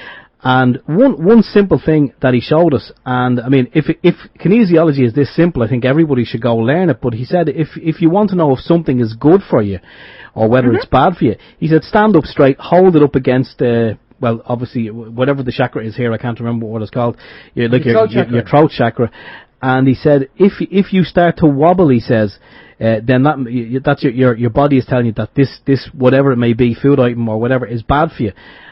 And one simple thing that he showed us, and I mean, if kinesiology is this simple, I think everybody should go learn it. But he said if you want to know if something is good for you or whether it's bad for you, he said stand up straight, hold it up against well, obviously whatever the chakra is here, I can't remember what it's called, your throat chakra. And he said if you start to wobble, he says, then that's your body is telling you that this whatever it may be, food item or whatever, is bad for you.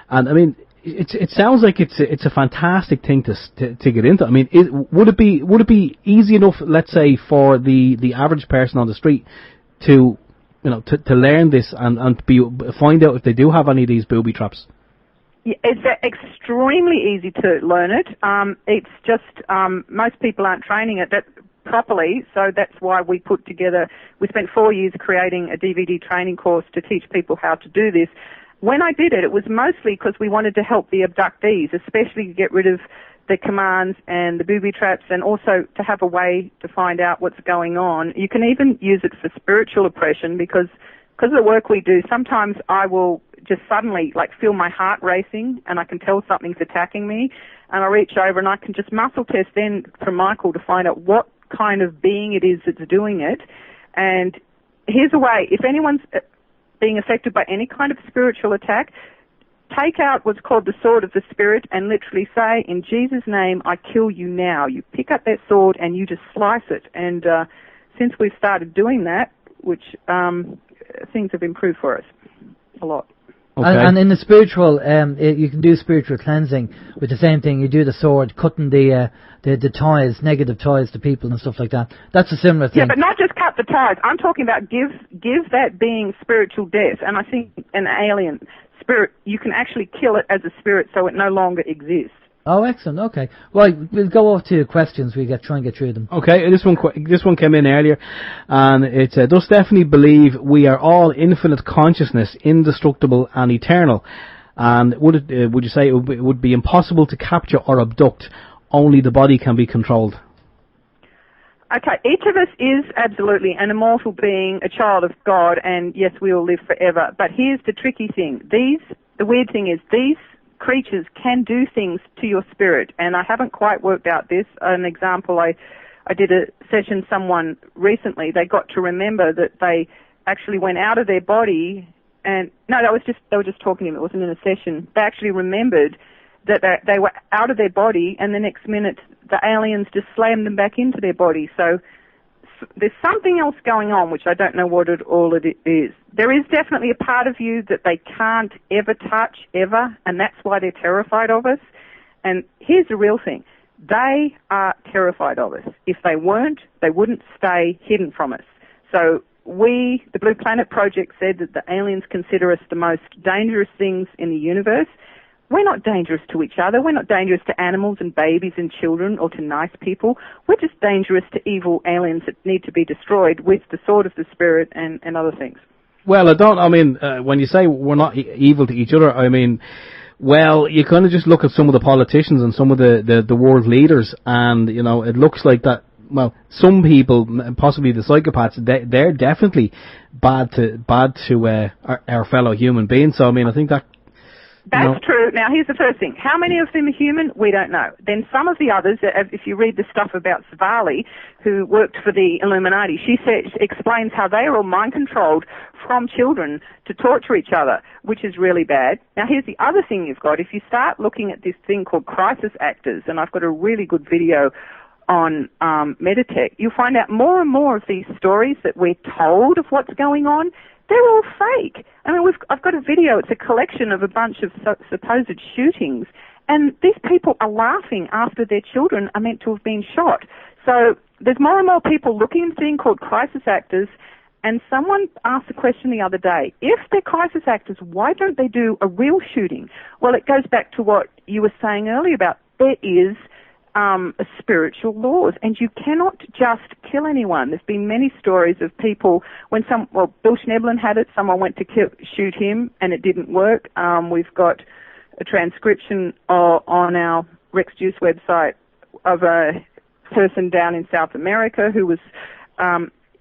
And I mean, it sounds like it's a fantastic thing to get into. I mean, would it be easy enough, let's say, for the average person on the street to learn this and find out if they do have any of these booby traps? Yeah, it's extremely easy to learn it. It's just most people aren't training it properly, so that's why we spent 4 years creating a DVD training course to teach people how to do this. When I did it, it was mostly because we wanted to help the abductees, especially to get rid of the commands and the booby traps, and also to have a way to find out what's going on. You can even use it for spiritual oppression, because of the work we do, sometimes I will just suddenly feel my heart racing and I can tell something's attacking me, and I reach over and I can just muscle test then from Michael to find out what kind of being it is that's doing it. And here's a way, if anyone's being affected by any kind of spiritual attack, take out what's called the sword of the spirit and literally say, in Jesus' name, I kill you now. You pick up that sword and you just slice it. And since we've started doing that, which things have improved for us a lot. Okay. And in the spiritual, you can do spiritual cleansing with the same thing. You do the sword, cutting the ties, negative ties to people and stuff like that. That's a similar thing. Yeah, but not just cut the ties. I'm talking about give that being spiritual death. And I think an alien spirit, you can actually kill it as a spirit so it no longer exists. Oh, excellent. Okay. Right, we'll go off to questions. Try and get through them. Okay, this one came in earlier, and it's does Stephanie believe we are all infinite consciousness, indestructible and eternal? And would you say it would be impossible to capture or abduct? Only the body can be controlled. Okay, each of us is absolutely an immortal being, a child of God, and yes, we will live forever. But here's the tricky thing. The weird thing is these creatures can do things to your spirit, and I haven't quite worked out this. An example, I did a session someone recently, they got to remember that they actually went out of their body, and no, they were just talking to me, it wasn't in a session. They actually remembered that they were out of their body, and the next minute the aliens just slammed them back into their body. So there's something else going on, which I don't know what it is. There is definitely a part of you that they can't ever touch, ever, and that's why they're terrified of us. And here's the real thing. They are terrified of us. If they weren't, they wouldn't stay hidden from us. So we, the Blue Planet Project, said that the aliens consider us the most dangerous things in the universe. We're not dangerous to each other. We're not dangerous to animals and babies and children or to nice people. We're just dangerous to evil aliens that need to be destroyed with the sword of the spirit and other things. Well, when you say we're not evil to each other, I mean, well, you kind of just look at some of the politicians and some of the world leaders, and, you know, it looks like that, well, some people, possibly the psychopaths, they're definitely bad to our fellow human beings. So, I mean, I think that... That's true. Now, here's the first thing. How many of them are human? We don't know. Then some of the others, if you read the stuff about Savali, who worked for the Illuminati, she explains how they are all mind-controlled from children to torture each other, which is really bad. Now, here's the other thing you've got. If you start looking at this thing called crisis actors, and I've got a really good video on Metatech, you'll find out more and more of these stories that we're told of what's going on. They're all fake. I mean, I've got a video. It's a collection of a bunch of supposed shootings, and these people are laughing after their children are meant to have been shot. So there's more and more people looking at a thing called crisis actors, and someone asked a question the other day. If they're crisis actors, why don't they do a real shooting? Well, it goes back to what you were saying earlier about there is a spiritual laws, and you cannot just kill anyone. There's been many stories of people when Bill Schneblin had it, someone went to shoot him and it didn't work. We've got a transcription on our Rex Juice website of a person down in South America who was,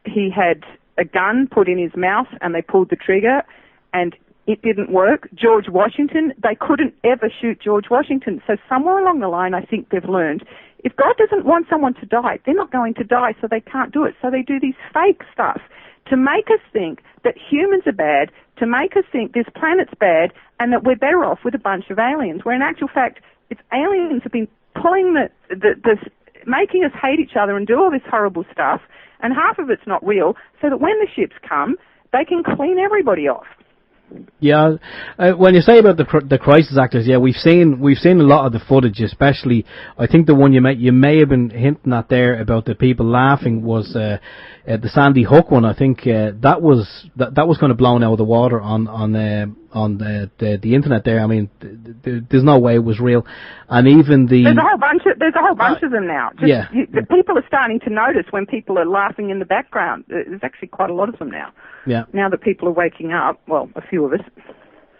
he had a gun put in his mouth and they pulled the trigger and it didn't work. George Washington, they couldn't ever shoot George Washington. So somewhere along the line, I think they've learned, if God doesn't want someone to die, they're not going to die, so they can't do it. So they do these fake stuff to make us think that humans are bad, to make us think this planet's bad, and that we're better off with a bunch of aliens, where in actual fact, it's aliens have been pulling making us hate each other and do all this horrible stuff, and half of it's not real, so that when the ships come, they can clean everybody off. Yeah, when you say about the crisis actors, yeah, we've seen a lot of the footage, especially I think the one you may have been hinting at there about the people laughing was the Sandy Hook one. I think that was kind of blown out of the water on the internet there. I mean, there's no way it was real, and even there's a whole bunch of them now. People are starting to notice when people are laughing in the background. There's actually quite a lot of them now. Yeah. Now that people are waking up, well, a few of us.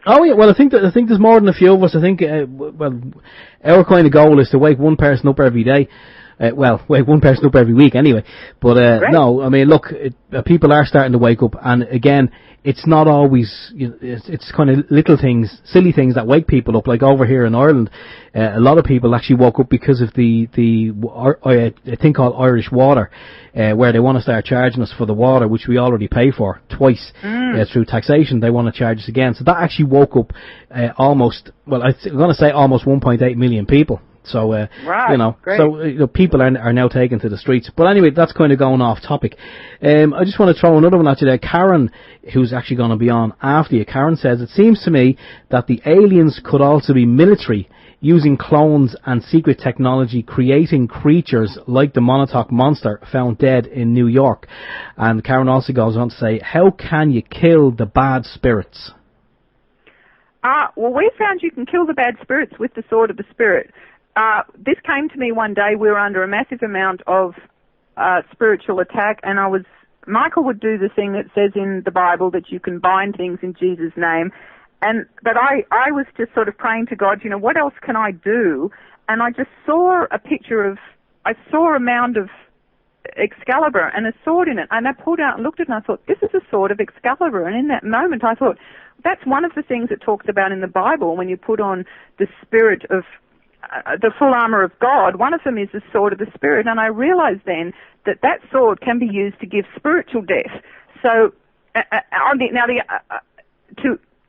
Oh yeah, well I think there's more than a few of us. I think our kind of goal is to wake one person up every day. Wake one person up every week anyway. But no, I mean, look, people are starting to wake up, and again, it's not always, it's kind of little things, silly things that wake people up. Like over here in Ireland, a lot of people actually woke up because of a thing called Irish Water, where they want to start charging us for the water, which we already pay for twice through taxation. They want to charge us again. So that actually woke up almost 1.8 million people. So, great. People are now taken to the streets. But anyway, that's kind of going off topic. I just want to throw another one at you there. Karen, who's actually going to be on after you, Karen says, it seems to me that the aliens could also be military, using clones and secret technology, creating creatures like the Montauk monster found dead in New York. And Karen also goes on to say, how can you kill the bad spirits? Well, we found you can kill the bad spirits with the sword of the spirit. This came to me one day. We were under a massive amount of spiritual attack, and Michael would do the thing that says in the Bible that you can bind things in Jesus' name. But I was just sort of praying to God, what else can I do? And I just saw I saw a mound of Excalibur and a sword in it, and I pulled out and looked at it, and I thought, this is a sword of Excalibur. And in that moment, I thought, that's one of the things it talks about in the Bible when you put on the spirit of the full armor of God. One of them is the sword of the spirit, and I realized then that sword can be used to give spiritual death. So,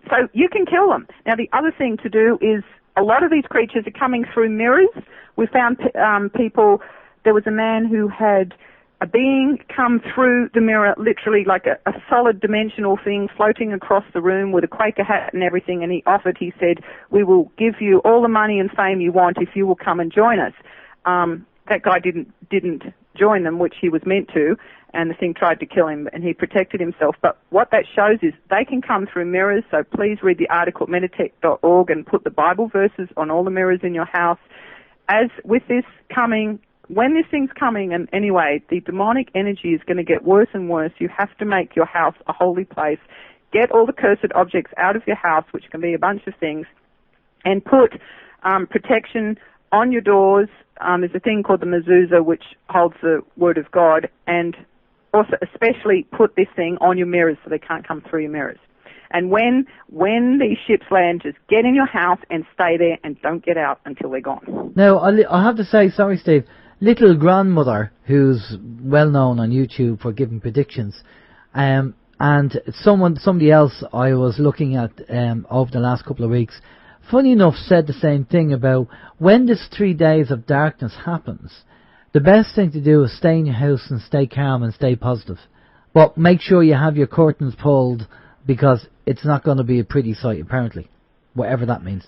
so you can kill them. Now, the other thing to do is a lot of these creatures are coming through mirrors. We found people. There was a man who had a being come through the mirror, literally like a solid dimensional thing floating across the room with a Quaker hat and everything, and he said, we will give you all the money and fame you want if you will come and join us. That guy didn't join them, which he was meant to, and the thing tried to kill him, and he protected himself. But what that shows is they can come through mirrors, so please read the article at metatech.org and put the Bible verses on all the mirrors in your house. As with this coming, when this thing's coming, and anyway, the demonic energy is going to get worse and worse. You have to make your house a holy place. Get all the cursed objects out of your house, which can be a bunch of things, and put protection on your doors. There's a thing called the mezuzah, which holds the word of God, and also especially put this thing on your mirrors so they can't come through your mirrors. And when these ships land, just get in your house and stay there and don't get out until they're gone. Now, I have to say, sorry, Steve, Little Grandmother, who's well known on YouTube for giving predictions, and somebody else I was looking at over the last couple of weeks, funny enough, said the same thing about when this 3 days of darkness happens, the best thing to do is stay in your house and stay calm and stay positive. But make sure you have your curtains pulled, because it's not going to be a pretty sight, apparently, whatever that means.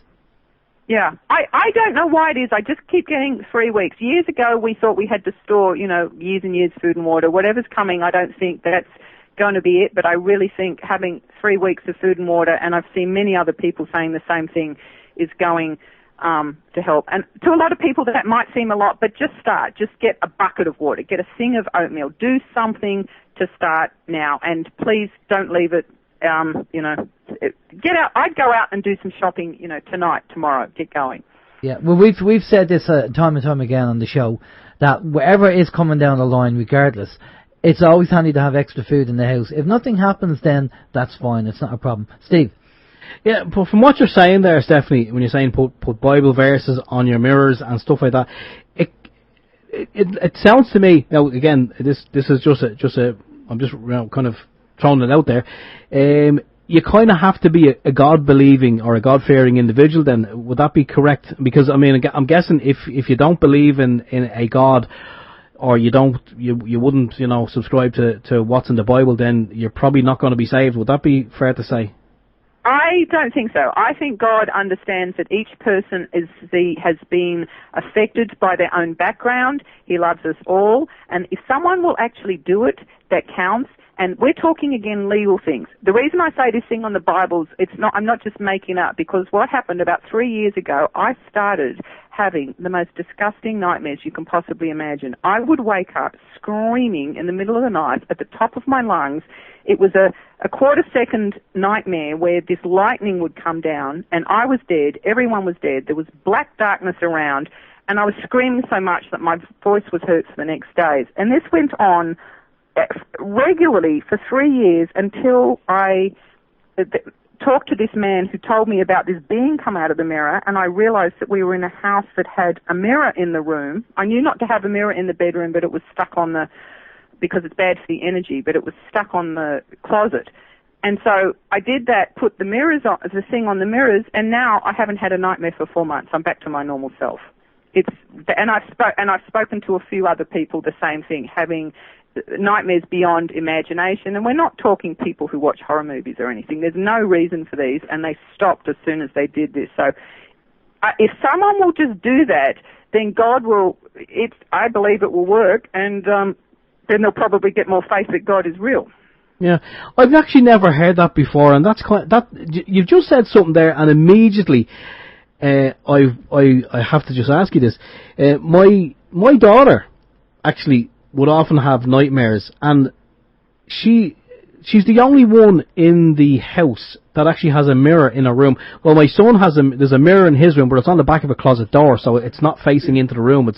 Yeah, I don't know why it is. I just keep getting 3 weeks. Years ago, we thought we had to store, years and years food and water. Whatever's coming, I don't think that's going to be it, but I really think having 3 weeks of food and water, and I've seen many other people saying the same thing, is going to help. And to a lot of people that might seem a lot, but just start. Just get a bucket of water. Get a thing of oatmeal. Do something to start now, and please don't leave it. Get out. I'd go out and do some shopping, tonight, tomorrow. Get going. Yeah, well, we've said this time and time again on the show, that whatever is coming down the line, regardless, it's always handy to have extra food in the house. If nothing happens, then that's fine. It's not a problem. Steve? Yeah, but from what you're saying there, Stephanie, when you're saying put Bible verses on your mirrors and stuff like that, it sounds to me, now again, this is just a I'm just kind of throwing it out there. You kind of have to be a God-believing or a God-fearing individual then. Would that be correct? Because, I mean, I'm guessing if you don't believe in a God, or you wouldn't, subscribe to what's in the Bible, then you're probably not going to be saved. Would that be fair to say? I don't think so. I think God understands that each person has been affected by their own background. He loves us all. And if someone will actually do it, that counts. And we're talking, again, legal things. The reason I say this thing on the Bibles, I'm not just making up, because what happened about 3 years ago, I started having the most disgusting nightmares you can possibly imagine. I would wake up screaming in the middle of the night at the top of my lungs. It was a quarter-second nightmare where this lightning would come down, and I was dead. Everyone was dead. There was black darkness around, and I was screaming so much that my voice was hurt for the next days. And this went on regularly for 3 years until I talked to this man who told me about this being come out of the mirror, and I realized that we were in a house that had a mirror in the room. I knew not to have a mirror in the bedroom, but it was stuck on because it's bad for the energy, but it was stuck on the closet. And so I did that, put the thing on the mirrors, and now I haven't had a nightmare for 4 months. I'm back to my normal self. I've spoken to a few other people the same thing, having nightmares beyond imagination, and we're not talking people who watch horror movies or anything. There's no reason for these, and they stopped as soon as they did this. So if someone will just do that, then God will, I believe it will work, and then they'll probably get more faith that God is real. Yeah, I've actually never heard that before, and you've just said something there, and immediately I have to just ask you this. My daughter actually would often have nightmares, and she's the only one in the house that actually has a mirror in her room. Well, my son there's a mirror in his room, but it's on the back of a closet door, so it's not facing into the room,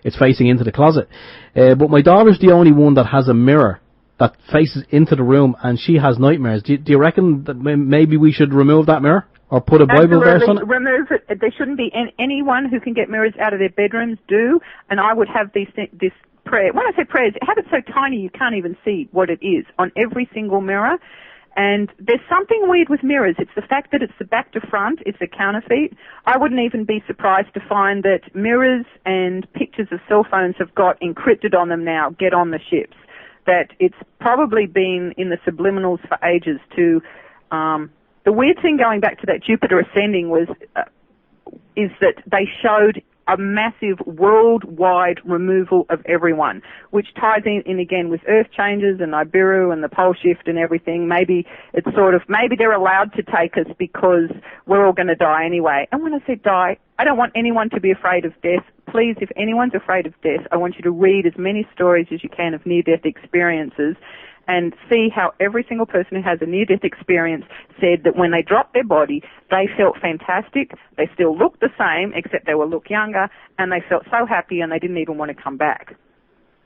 it's facing into the closet. But my daughter's the only one that has a mirror that faces into the room, and she has nightmares. Do you reckon that maybe we should remove that mirror? Or put a Bible verse on it? Remove it. There shouldn't be anyone who can get mirrors out of their bedrooms and I would have this prayer. When I say prayers, have it so tiny you can't even see what it is on every single mirror. And there's something weird with mirrors. It's the fact that it's the back to front, it's a counterfeit. I wouldn't even be surprised to find that mirrors and pictures of cell phones have got encrypted on them now, get on the ships. That it's probably been in the subliminals for ages to... the weird thing going back to that Jupiter ascending is that they showed a massive worldwide removal of everyone, which ties in again with Earth changes and Nibiru and the pole shift and everything. Maybe they're allowed to take us because we're all going to die anyway. And when I say die, I don't want anyone to be afraid of death. Please, if anyone's afraid of death, I want you to read as many stories as you can of near-death experiences and see how every single person who has a near-death experience said that when they dropped their body, they felt fantastic, they still looked the same, except they will look younger, and they felt so happy and they didn't even want to come back.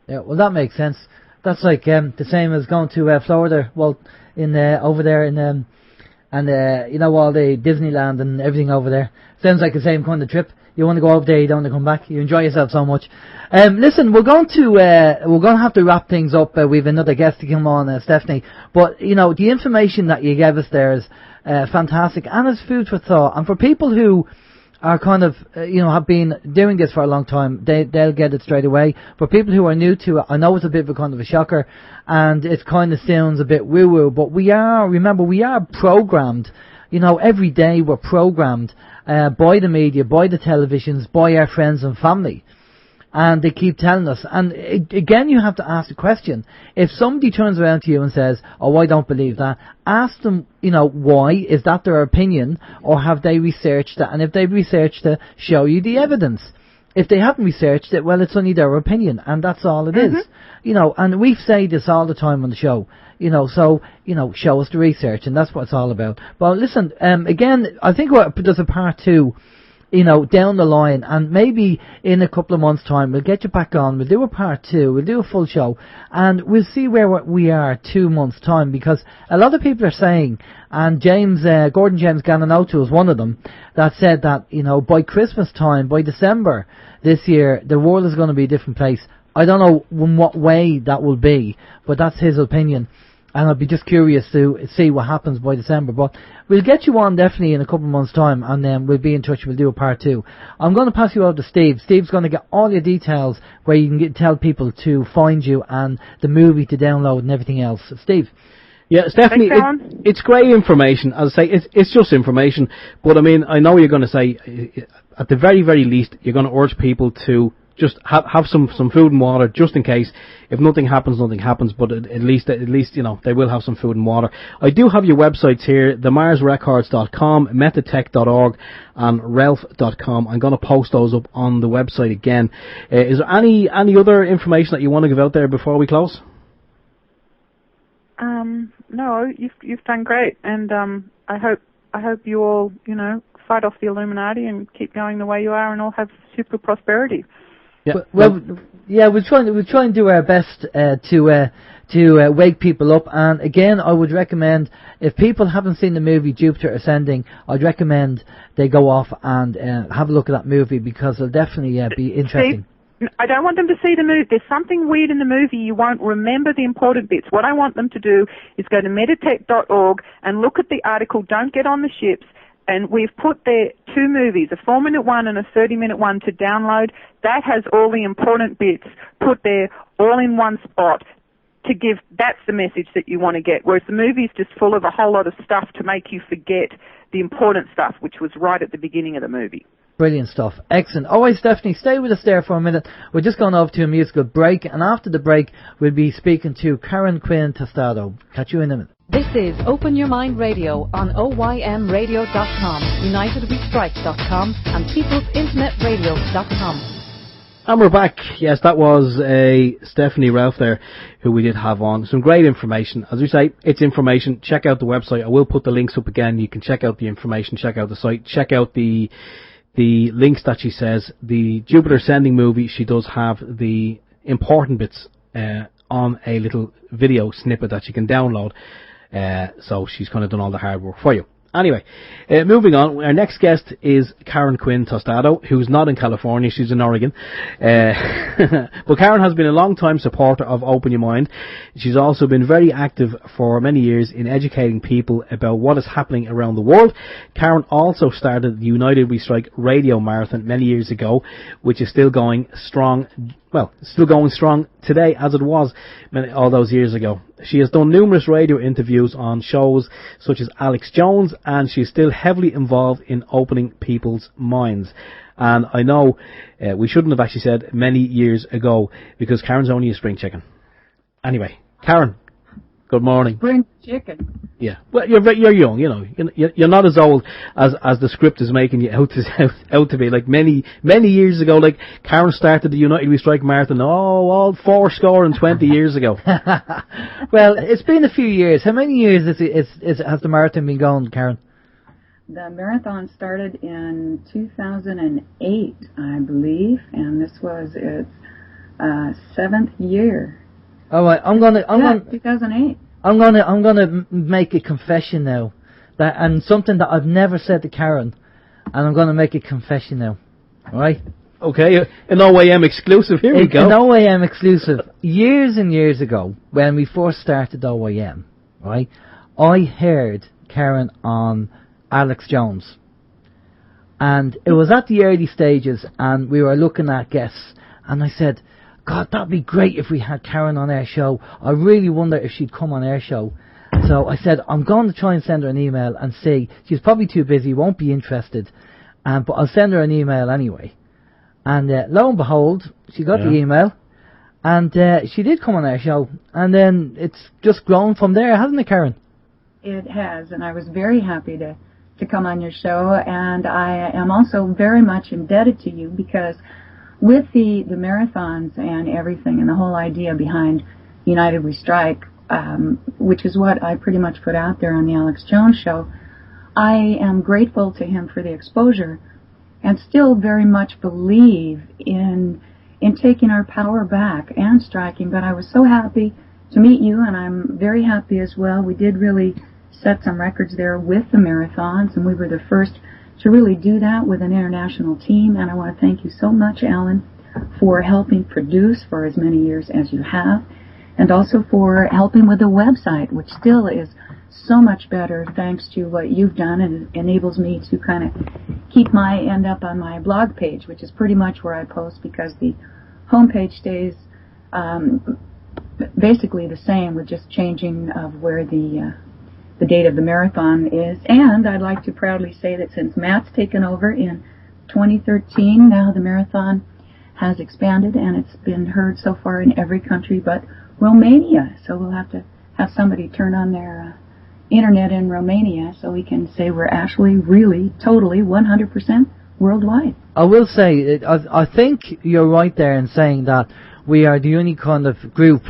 Yeah, well, that makes sense. That's like the same as going to Florida, well, over there in, you know, all the Disneyland and everything over there. Sounds like the same kind of trip. You want to go over there, you don't want to come back. You enjoy yourself so much. Listen, we're going to have to wrap things up. We've another guest to come on, Stephanie. But you know, the information that you gave us there is fantastic, and it's food for thought. And for people who are kind of, have been doing this for a long time, they'll get it straight away. For people who are new to it, I know it's a bit of a kind of a shocker, and it kind of sounds a bit woo-woo. But we are programmed. You know, every day we're programmed by the media, by the televisions, by our friends and family. And they keep telling us. And again, you have to ask the question. If somebody turns around to you and says, oh, I don't believe that, ask them, why? Is that their opinion? Or have they researched it? And if they've researched it, show you the evidence. If they haven't researched it, well, it's only their opinion. And that's all it is. And we say this all the time on the show. Show us the research, and that's what it's all about. But listen, again, I think there's a part 2, down the line, and maybe in a couple of months' time, we'll get you back on, we'll do a part 2, we'll do a full show, and we'll see where we are 2 months' time, because a lot of people are saying, and Gordon James Gananotu was one of them, that said that, by Christmas time, by December this year, the world is going to be a different place. I don't know in what way that will be, but that's his opinion. And I'd be just curious to see what happens by December. But we'll get you on definitely in a couple of months' time, and then we'll be in touch. We'll do a part 2. I'm going to pass you over to Steve. Steve's going to get all your details where you can tell people to find you and the movie to download and everything else. Steve. Yeah, Stephanie, it's great information. As I say, it's just information. But I mean, I know you're going to say, at the very, very least, you're going to urge people to just have some food and water, just in case. If nothing happens, nothing happens. But at least they will have some food and water. I do have your websites here: themarsrecords.com, metatech.org, and relfe.com. I'm going to post those up on the website again. Is there any other information that you want to give out there before we close? No, you've done great, and I hope you all fight off the Illuminati and keep going the way you are, and all have super prosperity. Yeah. Well, we'll try and do our best to wake people up. And again, I would recommend, if people haven't seen the movie Jupiter Ascending, I'd recommend they go off and have a look at that movie, because it'll definitely be interesting. See, I don't want them to see the movie. There's something weird in the movie. You won't remember the important bits. What I want them to do is go to metatech.org and look at the article, Don't Get on the Ships. And we've put there 2 movies, a 4-minute one and a 30-minute one to download. That has all the important bits put there all in one spot to give, that's the message that you want to get. Whereas the movie's just full of a whole lot of stuff to make you forget the important stuff, which was right at the beginning of the movie. Brilliant stuff. Excellent. All right, Stephanie, stay with us there for a minute. We're just going over to a musical break, and after the break, we'll be speaking to Karen Quinn Tostado. Catch you in a minute. This is Open Your Mind Radio on OYMradio.com, UnitedWeStrike.com, and PeoplesInternetRadio.com. And we're back. Yes, that was Stephanie Relfe there, who we did have on. Some great information. As we say, it's information. Check out the website. I will put the links up again. You can check out the information, check out the site, check out the links that she says. The Jupiter Ascending movie, she does have the important bits on a little video snippet that you can download. So she's kind of done all the hard work for you. Anyway, moving on. Our next guest is Karen Quinn Tostado, who's not in California, she's in Oregon. But Karen has been a long-time supporter of Open Your Mind. She's also been very active for many years in educating people about what is happening around the world. Karen also started the United We Strike radio marathon many years ago, which is still going strong. Well, still going strong today as it was all those years ago. She has done numerous radio interviews on shows such as Alex Jones, and she's still heavily involved in opening people's minds. And I know we shouldn't have actually said many years ago, because Karen's only a spring chicken. Anyway, Karen, good morning. Spring chicken. Yeah, well, you're young, you know. You're not as old as the script is making you out to be. Like many years ago, like Karen started the United We Strike marathon. All 20 years ago. Well, it's been a few years. How many years has the marathon been going, Karen? The marathon started in 2008, I believe, and this was its 7th year. All right, 2008. I'm gonna make a confession now, and something that I've never said to Karen, and I'm gonna make a confession now. All right? Okay, an OYM exclusive. Here we go. An OYM exclusive. Years and years ago, when we first started OYM, right, I heard Karen on Alex Jones, and it was at the early stages, and we were looking at guests, and I said, God, that'd be great if we had Karen on our show. I really wonder if she'd come on our show. So I said, I'm going to try and send her an email and see. She's probably too busy, won't be interested, but I'll send her an email anyway. And lo and behold, she got the email, and she did come on our show. And then it's just grown from there, hasn't it, Karen? It has, and I was very happy to come on your show. And I am also very much indebted to you, because with the marathons and everything, and the whole idea behind United We Strike, which is what I pretty much put out there on the Alex Jones show, I am grateful to him for the exposure, and still very much believe in taking our power back and striking. But I was so happy to meet you, and I'm very happy as well. We did really set some records there with the marathons, and we were the first to really do that with an international team. And I want to thank you so much, Alan, for helping produce for as many years as you have, and also for helping with the website, which still is so much better thanks to what you've done, and it enables me to kind of keep my end up on my blog page, which is pretty much where I post, because the homepage stays basically the same, with just changing of where the date of the marathon is. And I'd like to proudly say that since Matt's taken over in 2013, now the marathon has expanded, and it's been heard so far in every country but Romania. So we'll have to have somebody turn on their internet in Romania so we can say we're actually really totally 100% worldwide. I will say, I think you're right there in saying that we are the only kind of group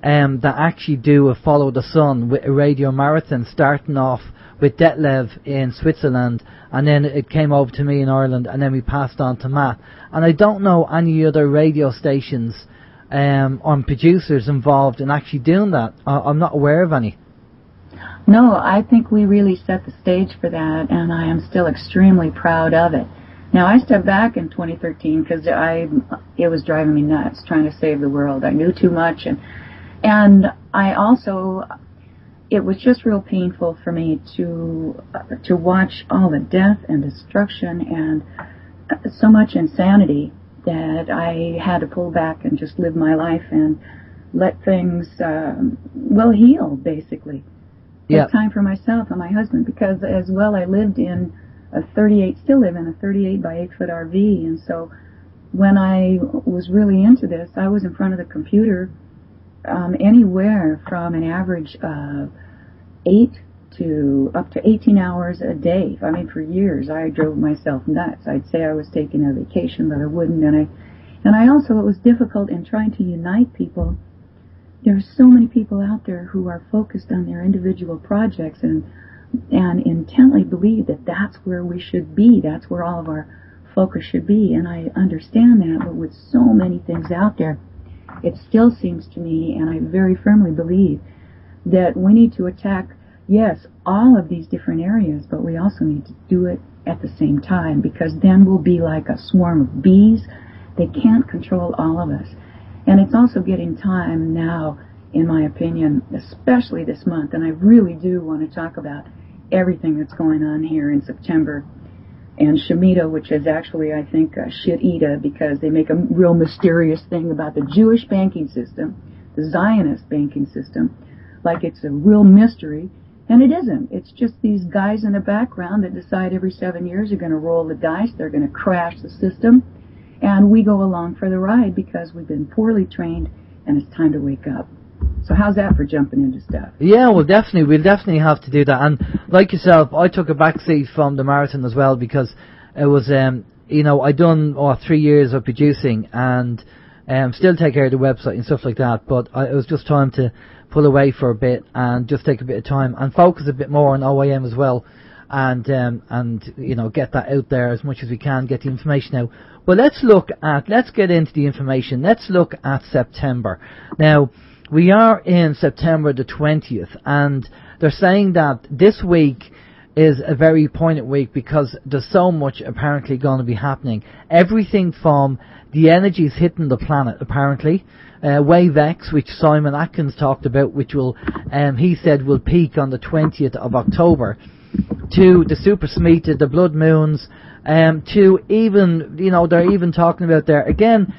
that actually do a Follow the Sun with a radio marathon, starting off with Detlev in Switzerland, and then it came over to me in Ireland, and then we passed on to Matt. And I don't know any other radio stations or producers involved in actually doing that. I'm not aware of any. No, I think we really set the stage for that, and I am still extremely proud of it. Now, I stepped back in 2013 because it was driving me nuts trying to save the world. I knew too much, and I also, it was just real painful for me to watch all the death and destruction and so much insanity that I had to pull back and just live my life and let things, heal, basically. Take time for myself and my husband, because as well I lived in still live in a 38 by 8 foot RV, and so when I was really into this, I was in front of the computer anywhere from an average of 8 to up to 18 hours a day. I mean, for years I drove myself nuts. I'd say I was taking a vacation, but I wouldn't, and I also, it was difficult in trying to unite people. There are so many people out there who are focused on their individual projects and intently believe that that's where we should be. That's where all of our focus should be. And I understand that, but with so many things out there, it still seems to me, and I very firmly believe, that we need to attack yes, all of these different areas, but we also need to do it at the same time, because then we'll be like a swarm of bees. They can't control all of us. And it's also getting time now, in my opinion, especially this month, and I really do want to talk about everything that's going on here in September. And Shemitah, which is actually, I think, Shemitah, because they make a real mysterious thing about the Jewish banking system, the Zionist banking system, like it's a real mystery. And it isn't. It's just these guys in the background that decide every 7 years they're going to roll the dice, they're going to crash the system, and we go along for the ride because we've been poorly trained and it's time to wake up. So how's that for jumping into stuff? Yeah, we'll definitely have to do that. And like yourself, I took a back seat from the marathon as well, because it was, I done 3 years of producing and still take care of the website and stuff like that, but it was just time to pull away for a bit and just take a bit of time and focus a bit more on OYM as well, and get that out there as much as we can, get the information out. But let's get into the information. Let's look at September. Now, we are in September the 20th, and they're saying that this week is a very poignant week because there's so much apparently going to be happening. Everything from the energies hitting the planet, apparently, Wave X, which Simon Atkins talked about, which he said will peak on the 20th of October, to the super Shemitah, the blood moons, to even, they're even talking about there, again,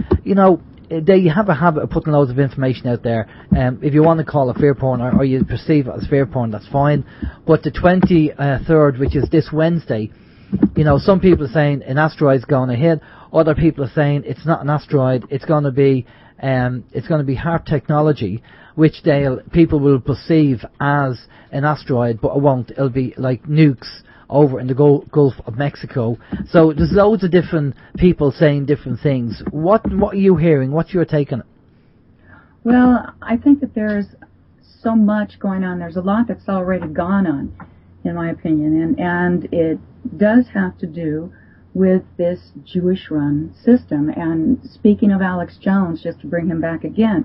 they have a habit of putting loads of information out there. If you want to call it fear porn, or you perceive it as fear porn, that's fine. But the 23rd, which is this Wednesday, some people are saying an asteroid's going to hit. Other people are saying it's not an asteroid. It's going to be HARP technology, which people will perceive as an asteroid, but it won't. It'll be like nukes over in the Gulf of Mexico. So there's loads of different people saying different things. What are you hearing? What's your take on it? Well, I think that there's so much going on. There's a lot that's already gone on, in my opinion, and it does have to do with this Jewish-run system. And speaking of Alex Jones, just to bring him back again,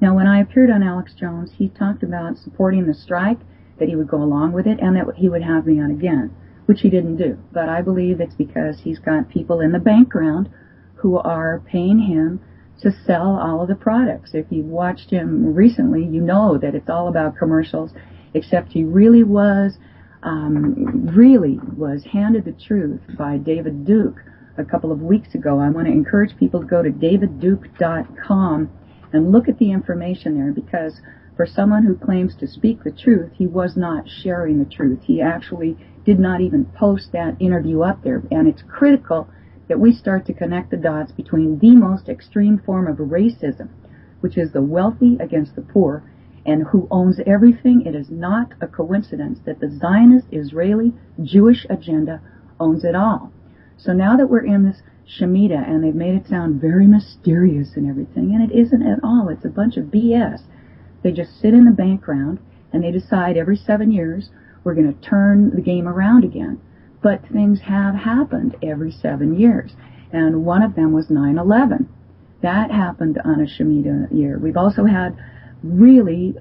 now when I appeared on Alex Jones, he talked about supporting the strike, that he would go along with it, and that he would have me on again, which he didn't do. But I believe it's because he's got people in the background who are paying him to sell all of the products. If you've watched him recently, you know that it's all about commercials, except he really was handed the truth by David Duke a couple of weeks ago. I want to encourage people to go to davidduke.com and look at the information there, because for someone who claims to speak the truth, he was not sharing the truth. He actually did not even post that interview up there. And it's critical that we start to connect the dots between the most extreme form of racism, which is the wealthy against the poor, and who owns everything. It is not a coincidence that the Zionist, Israeli, Jewish agenda owns it all. So now that we're in this Shemitah, and they've made it sound very mysterious and everything, and it isn't at all. It's a bunch of BS. They just sit in the background, and they decide every 7 years we're going to turn the game around again. But things have happened every 7 years, and one of them was 9/11. That happened on a Shemitah year. We've also had really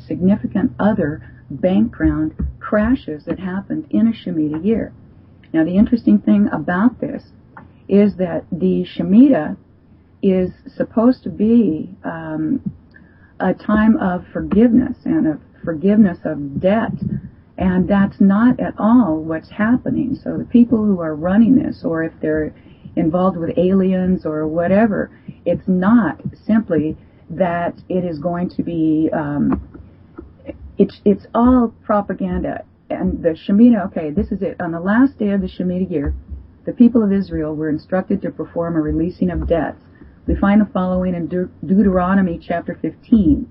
significant other background crashes that happened in a Shemitah year. Now, the interesting thing about this is that the Shemitah is supposed to be a time of forgiveness and of forgiveness of debt, and that's not at all what's happening. So the people who are running this, or if they're involved with aliens or whatever, it's not simply that it is going to be, it's all propaganda. And the Shemitah, okay, this is it. On the last day of the Shemitah year, the people of Israel were instructed to perform a releasing of debts. We find the following in Deuteronomy chapter 15.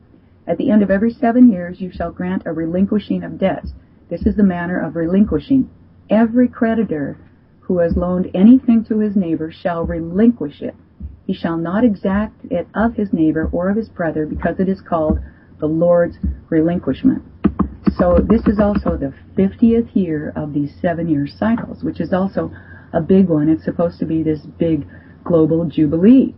At the end of every 7 years, you shall grant a relinquishing of debts. This is the manner of relinquishing. Every creditor who has loaned anything to his neighbor shall relinquish it. He shall not exact it of his neighbor or of his brother, because it is called the Lord's relinquishment. So this is also the 50th year of these 7-year cycles, which is also a big one. It's supposed to be this big global jubilee,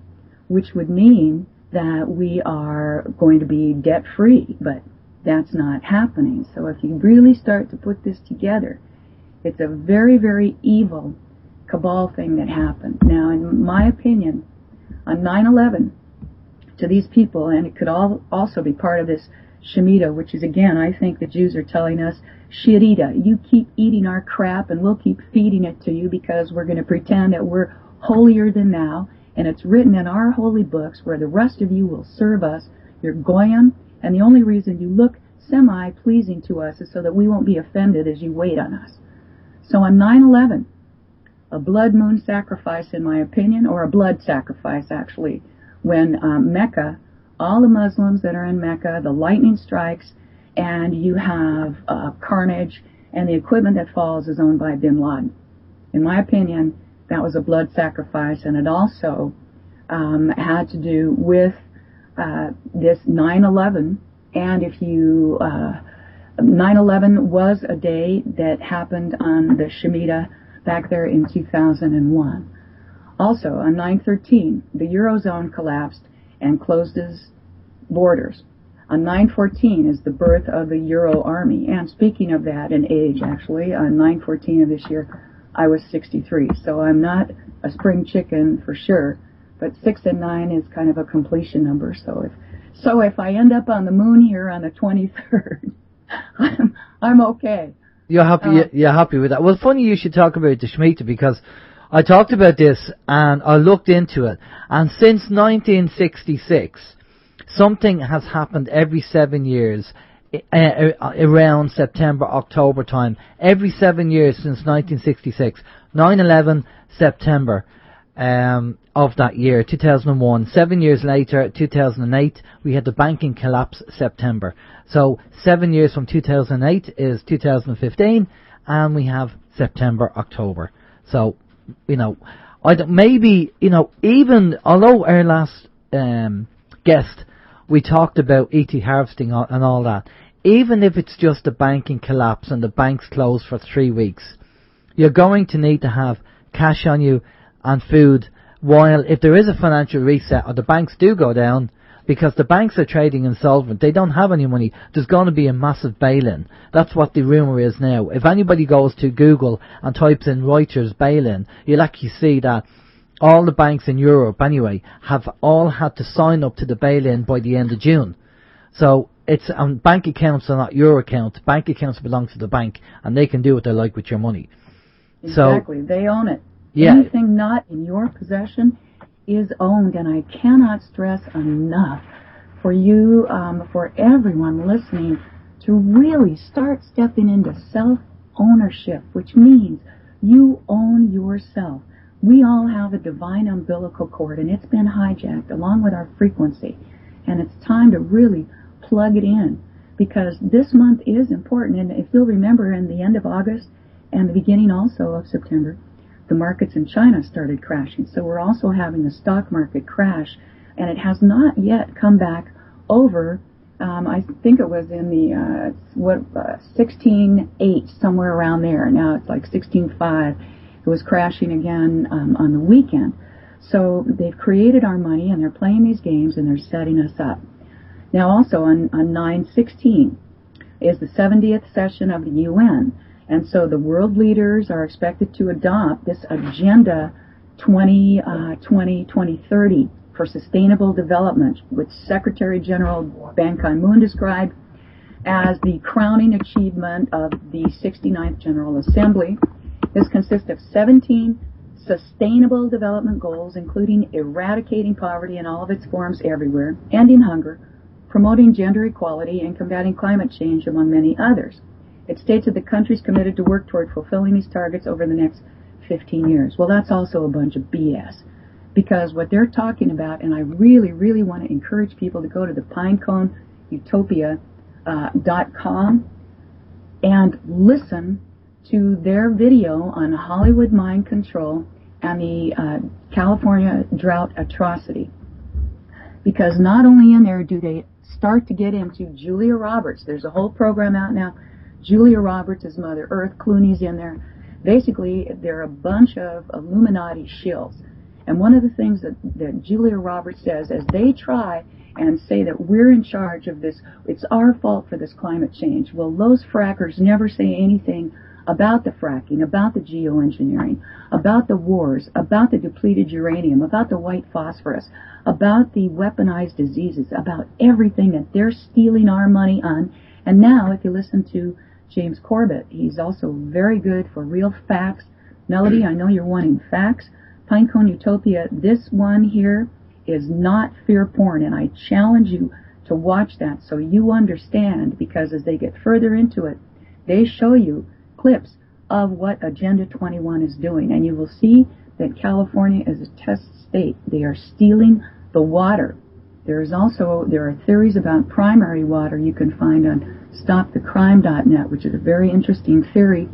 which would mean that we are going to be debt-free. But that's not happening. So if you really start to put this together, it's a very, very evil cabal thing that happened. Now, in my opinion, on 9/11, to these people, and it could also be part of this Shemitah, which is, again, I think the Jews are telling us, Shemitah, you keep eating our crap and we'll keep feeding it to you because we're going to pretend that we're holier than thou, and it's written in our holy books where the rest of you will serve us. You're Goyim, and the only reason you look semi-pleasing to us is so that we won't be offended as you wait on us. So on 9/11, a blood moon sacrifice, in my opinion, or a blood sacrifice, actually, when Mecca, all the Muslims that are in Mecca, the lightning strikes, and you have carnage, and the equipment that falls is owned by bin Laden. In my opinion, that was a blood sacrifice, and it also had to do with this 9/11. And if you 9/11 was a day that happened on the Shemitah back there in 2001. Also, on 9/13, the Eurozone collapsed and closed its borders. On 9/14 is the birth of the Euro Army. And speaking of that in age, actually, on 9/14 of this year, I was 63. So I'm not a spring chicken for sure, but 6 and 9 is kind of a completion number. So if I end up on the moon here on the 23rd, I'm okay. You're happy with that. Well, funny you should talk about the Shemitah, because I talked about this and I looked into it, and since 1966, something has happened every 7 years, around September, October time. Every 7 years since 1966. 9/11, September of that year, 2001. 7 years later, 2008, we had the banking collapse, September. So 7 years from 2008 is 2015, and we have September, October. So, even although our last guest, we talked about ET harvesting and all that, even if it's just a banking collapse and the banks closed for 3 weeks, you're going to need to have cash on you and food, while if there is a financial reset or the banks do go down, because the banks are trading insolvent, they don't have any money, there's going to be a massive bail-in. That's what the rumour is now. If anybody goes to Google and types in Reuters bail-in, you'll actually see that all the banks in Europe, anyway, have all had to sign up to the bail-in by the end of June. So it's bank accounts are not your accounts. Bank accounts belong to the bank, and they can do what they like with your money. Exactly. They own it. Yeah. Anything not in your possession is owned, and I cannot stress enough for you, for everyone listening, to really start stepping into self-ownership, which means you own yourself. We all have a divine umbilical cord, and it's been hijacked along with our frequency, and it's time to really plug it in, because this month is important. And if you'll remember, in the end of August and the beginning also of September, the markets in China started crashing. So we're also having the stock market crash, and it has not yet come back over. I think it was in the 16.8, somewhere around there. Now it's like 16.5. It was crashing again on the weekend. So they've created our money, and they're playing these games, and they're setting us up. Now also on 9/16 is the 70th session of the UN. And so the world leaders are expected to adopt this Agenda 2020-2030 for sustainable development, which Secretary General Ban Ki-moon described as the crowning achievement of the 69th General Assembly. This consists of 17 sustainable development goals, including eradicating poverty in all of its forms everywhere, ending hunger, promoting gender equality, and combating climate change, among many others. It states that the country's committed to work toward fulfilling these targets over the next 15 years. Well, that's also a bunch of BS, because what they're talking about, and I really, really want to encourage people to go to the pineconeutopia.com and listen to their video on Hollywood mind control and the California drought atrocity. Because not only in there do they start to get into Julia Roberts. There's a whole program out now. Julia Roberts is Mother Earth. Clooney's in there. Basically, they're a bunch of Illuminati shills. And one of the things that Julia Roberts says, as they try and say that we're in charge of this. It's our fault for this climate change. Well, those frackers never say anything about the fracking, about the geoengineering, about the wars, about the depleted uranium, about the white phosphorus, about the weaponized diseases, about everything that they're stealing our money on. And now, if you listen to James Corbett, he's also very good for real facts. Melody, I know you're wanting facts. Pinecone Utopia, this one here is not fear porn, and I challenge you to watch that so you understand, because as they get further into it, they show you clips of what Agenda 21 is doing, and you will see that California is a test state. They are stealing the water. There are theories about primary water you can find on stopthecrime.net, which is a very interesting theory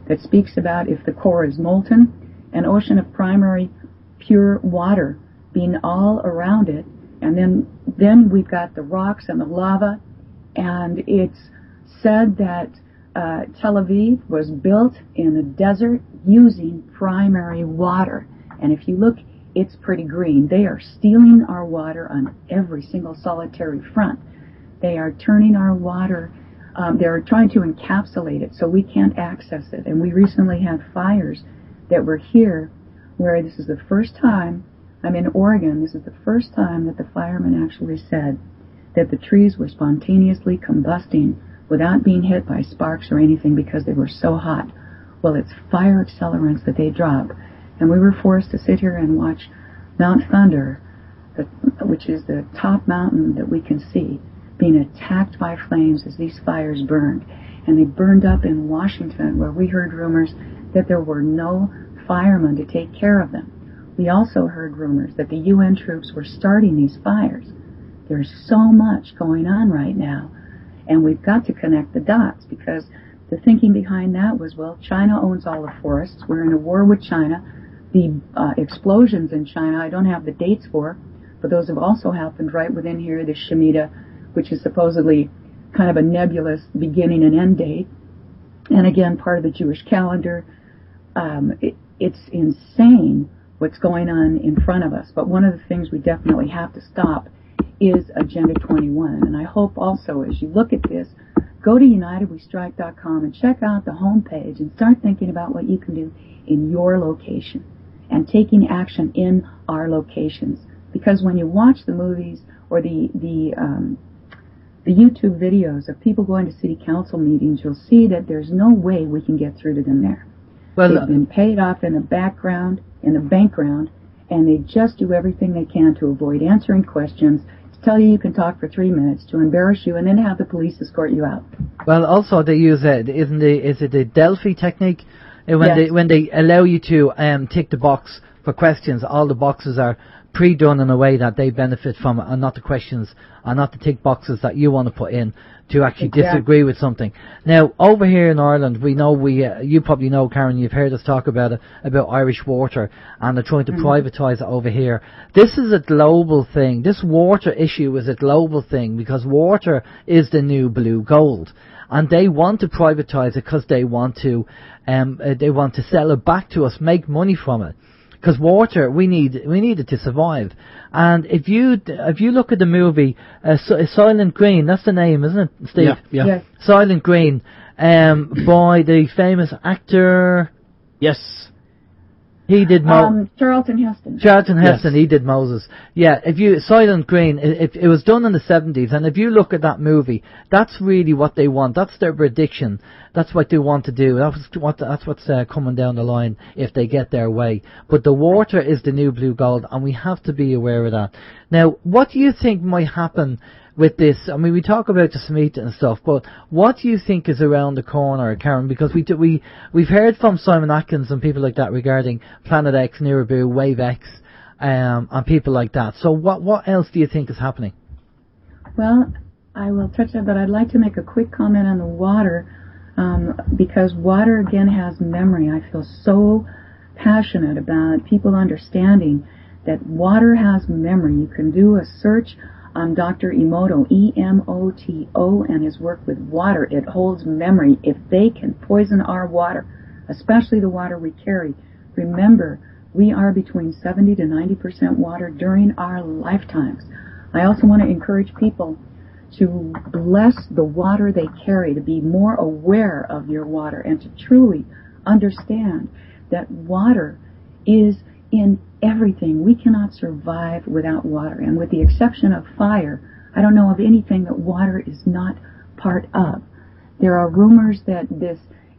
that speaks about if the core is molten, an ocean of primary pure water being all around it, and then we've got the rocks and the lava, and it's said that Tel Aviv was built in the desert using primary water. And if you look, it's pretty green. They are stealing our water on every single solitary front. They are turning our water, they're trying to encapsulate it so we can't access it. And we recently had fires that were here where this is the first time, I'm in Oregon, this is the first time that the firemen actually said that the trees were spontaneously combusting without being hit by sparks or anything because they were so hot. Well, it's fire accelerants that they drop. And we were forced to sit here and watch Mount Thunder, which is the top mountain that we can see, being attacked by flames as these fires burned. And they burned up in Washington, where we heard rumors that there were no firemen to take care of them. We also heard rumors that the UN troops were starting these fires. There's so much going on right now. And we've got to connect the dots, because the thinking behind that was, well, China owns all the forests. We're in a war with China. The explosions in China, I don't have the dates for, but those have also happened right within here, the Shemitah, which is supposedly kind of a nebulous beginning and end date. And again, part of the Jewish calendar. It's insane what's going on in front of us. But one of the things we definitely have to stop is Agenda 21. And I hope also, as you look at this, go to UnitedWeStrike.com and check out the homepage and start thinking about what you can do in your location and taking action in our locations. Because when you watch the movies or the YouTube videos of people going to city council meetings, you'll see that there's no way we can get through to them there. Well, they've been paid off in the background, in the background, and they just do everything they can to avoid answering questions, to tell you can talk for 3 minutes, to embarrass you, and then have the police escort you out. Well, also they use is it the Delphi technique? When they allow you to tick the box for questions, all the boxes are pre-done in a way that they benefit from it, and not the questions, and not the tick boxes that you want to put in to actually disagree with something. Now, over here in Ireland, we know you probably know, Karen, you've heard us talk about it, about Irish water, and they're trying to privatise it over here. This is a global thing. This water issue is a global thing, because water is the new blue gold. And they want to privatise it because they want to sell it back to us, make money from it. Because water, we need it to survive. And if you look at the movie Soylent Green, that's the name, isn't it, Steve? Yeah. Yes. Soylent Green, by the famous actor. Yes. He did Charlton Heston. Charlton Heston, yes. He did Moses. Yeah, Soylent Green, it was done in the 70s, and if you look at that movie, that's really what they want. That's their prediction. That's what they want to do. That's what's coming down the line if they get their way. But the water is the new blue gold, and we have to be aware of that. Now, what do you think might happen with this? I mean, we talk about the Shemitah and stuff, but what do you think is around the corner, Karen? Because we've heard from Simon Atkins and people like that regarding Planet X, Nibiru, Wave X, and people like that. So what else do you think is happening? Well, I will touch that, but I'd like to make a quick comment on the water, because water, again, has memory. I feel so passionate about people understanding that water has memory. You can do a search on Dr. Emoto, E-M-O-T-O, and his work with water. It holds memory. If they can poison our water, especially the water we carry, remember, we are between 70 to 90% water during our lifetimes. I also want to encourage people to bless the water they carry, to be more aware of your water, and to truly understand that water is in everything. We cannot survive without water, and with the exception of fire, I don't know of anything that water is not part of. There are rumors that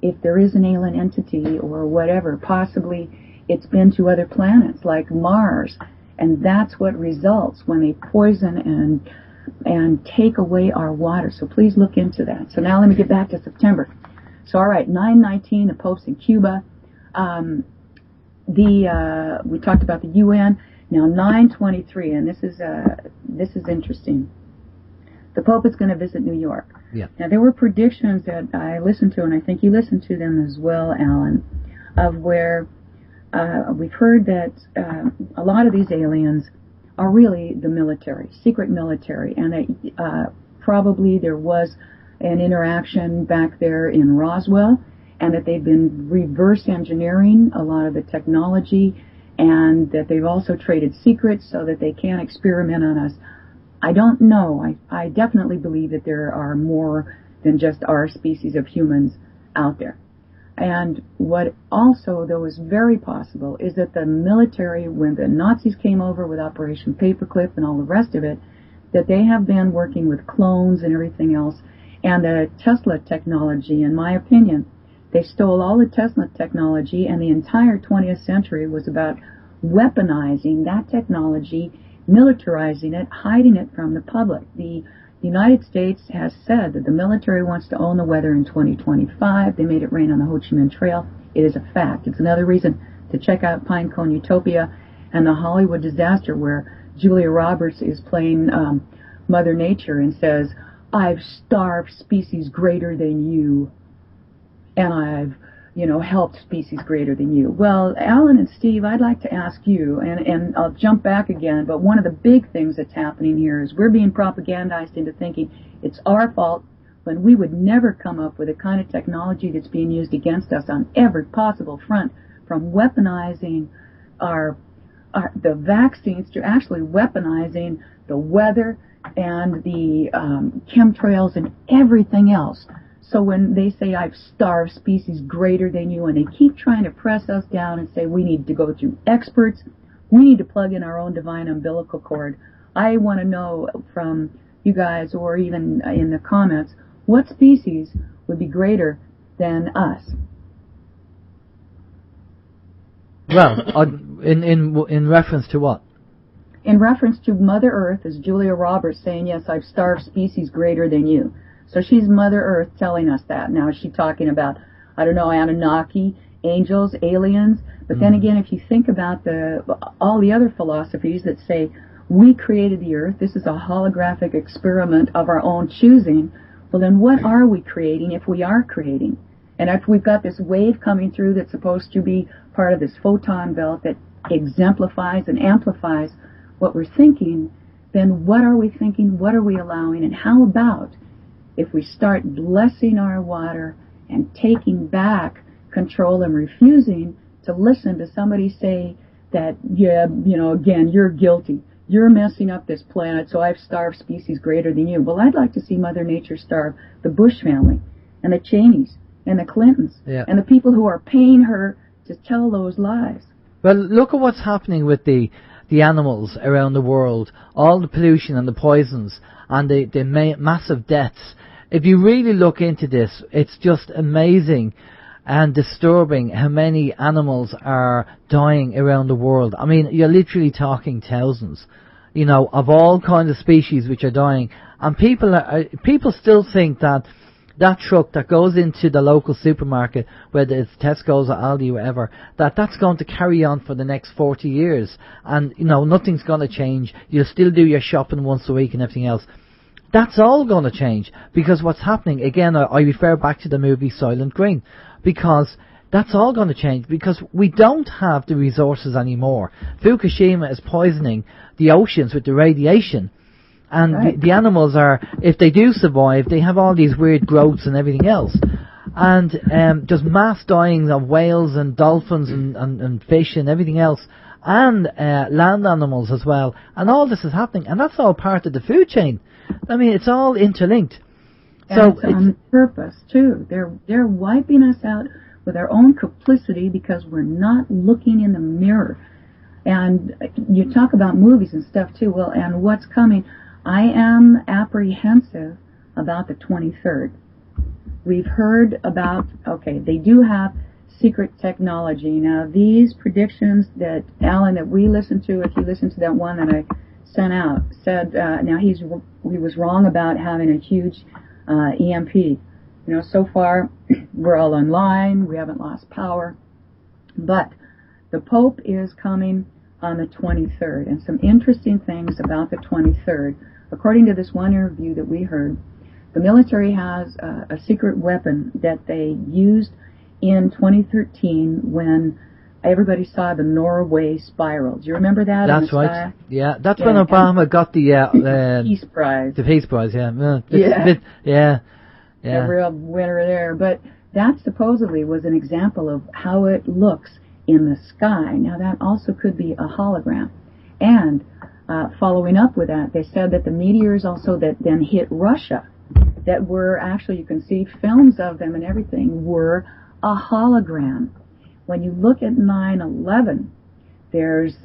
if there is an alien entity or whatever, possibly it's been to other planets like Mars, and that's what results when they poison and take away our water. So please look into that. So now let me get back to September. So all right, 9/19, the Pope's in Cuba. We talked about the UN. Now 9/23, and this is interesting. The Pope is going to visit New York. Yeah. Now there were predictions that I listened to, and I think you listened to them as well, Alan, of where we've heard that a lot of these aliens are really the military, secret military, and that probably there was an interaction back there in Roswell, and that they've been reverse engineering a lot of the technology, and that they've also traded secrets so that they can't experiment on us. I don't know. I definitely believe that there are more than just our species of humans out there. And what also, though, is very possible is that the military, when the Nazis came over with Operation Paperclip and all the rest of it, that they have been working with clones and everything else. And the Tesla technology, in my opinion, they stole all the Tesla technology, and the entire 20th century was about weaponizing that technology, militarizing it, hiding it from the public. The United States has said that the military wants to own the weather in 2025. They made it rain on the Ho Chi Minh Trail. It is a fact. It's another reason to check out Pinecone Utopia and the Hollywood Disaster, where Julia Roberts is playing Mother Nature and says, "I've starved species greater than you, and I've helped species greater than you." Well, Alan and Steve, I'd like to ask you, and I'll jump back again, but one of the big things that's happening here is we're being propagandized into thinking it's our fault when we would never come up with the kind of technology that's being used against us on every possible front, from weaponizing the vaccines to actually weaponizing the weather and the chemtrails and everything else. So when they say I've starved species greater than you, and they keep trying to press us down and say we need to go through experts, we need to plug in our own divine umbilical cord, I want to know from you guys, or even in the comments, what species would be greater than us? Well, in reference to what? In reference to Mother Earth, is Julia Roberts saying, yes, I've starved species greater than you. So she's Mother Earth telling us that. Now, is she talking about, I don't know, Anunnaki, angels, aliens? But then again, if you think about all the other philosophies that say we created the Earth, this is a holographic experiment of our own choosing, well, then what are we creating if we are creating? And if we've got this wave coming through that's supposed to be part of this photon belt that exemplifies and amplifies what we're thinking, then what are we thinking, what are we allowing, and how about if we start blessing our water and taking back control and refusing to listen to somebody say that, yeah, again, you're guilty. You're messing up this planet, so I've starved species greater than you. Well, I'd like to see Mother Nature starve the Bush family and the Cheneys and the Clintons and the people who are paying her to tell those lies. Well, look at what's happening with the animals around the world, all the pollution and the poisons and the massive deaths. If you really look into this, it's just amazing and disturbing how many animals are dying around the world. I mean, you're literally talking thousands, of all kinds of species which are dying. And people still think that truck that goes into the local supermarket, whether it's Tesco's or Aldi or whatever, that's going to carry on for the next 40 years. And, nothing's going to change. You'll still do your shopping once a week and everything else. That's all going to change, because what's happening, again, I refer back to the movie Silent Green, because that's all going to change, because we don't have the resources anymore. Fukushima is poisoning the oceans with the radiation, and the animals are, if they do survive, they have all these weird growths and everything else. And there's mass dying of whales and dolphins and fish and everything else. and land animals as well. And all this is happening, and that's all part of the food chain. I mean, it's all interlinked. And so it's on purpose, too. They're wiping us out with our own complicity because we're not looking in the mirror. And you talk about movies and stuff, too. Well, and what's coming, I am apprehensive about the 23rd. We've heard about, okay, they do have secret technology. Now, these predictions that, Alan, that we listened to, if you listen to that one that I sent out, said, now he was wrong about having a huge EMP. You know, so far, we're all online, we haven't lost power, but the Pope is coming on the 23rd, and some interesting things about the 23rd. According to this one interview that we heard, the military has a secret weapon that they used in 2013 when everybody saw the Norway spiral. Do you remember that? That's right. Yeah, that's when Obama got the Peace Prize. The Peace Prize, yeah. Yeah. A real winner there. But that supposedly was an example of how it looks in the sky. Now, that also could be a hologram. And following up with that, they said that the meteors also that then hit Russia, that were actually, you can see films of them and everything, were a hologram. When you look at 9/11, there's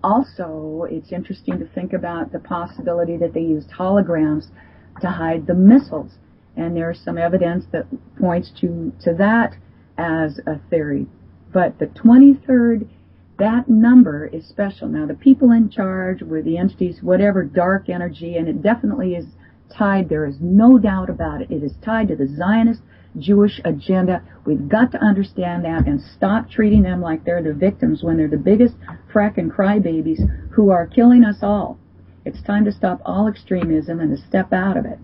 also, it's interesting to think about the possibility that they used holograms to hide the missiles. And there's some evidence that points to that as a theory. But the 23rd, that number is special. Now, the people in charge were the entities, whatever dark energy, and it definitely is tied, there is no doubt about it. It is tied to the Zionist Jewish agenda. We've got to understand that and stop treating them like they're the victims when they're the biggest frackin' crybabies who are killing us all. It's time to stop all extremism and to step out of it.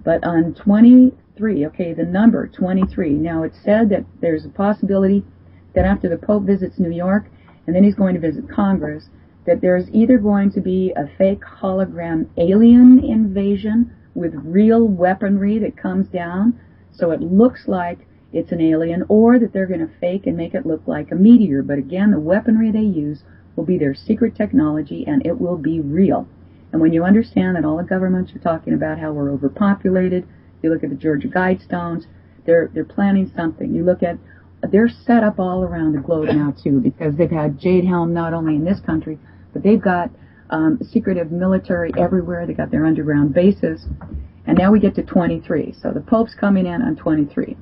But on 23, okay, the number 23, now it's said that there's a possibility that after the Pope visits New York and then he's going to visit Congress, that there's either going to be a fake hologram alien invasion with real weaponry that comes down so it looks like it's an alien, or that they're going to fake and make it look like a meteor. But again, the weaponry they use will be their secret technology, and it will be real. And when you understand that all the governments are talking about how we're overpopulated, you look at the Georgia Guidestones, they're planning something. You look at, they're set up all around the globe now too, because they've had Jade Helm not only in this country, but they've got secretive military everywhere. They got their underground bases. And now we get to 23. So the Pope's coming in on 23.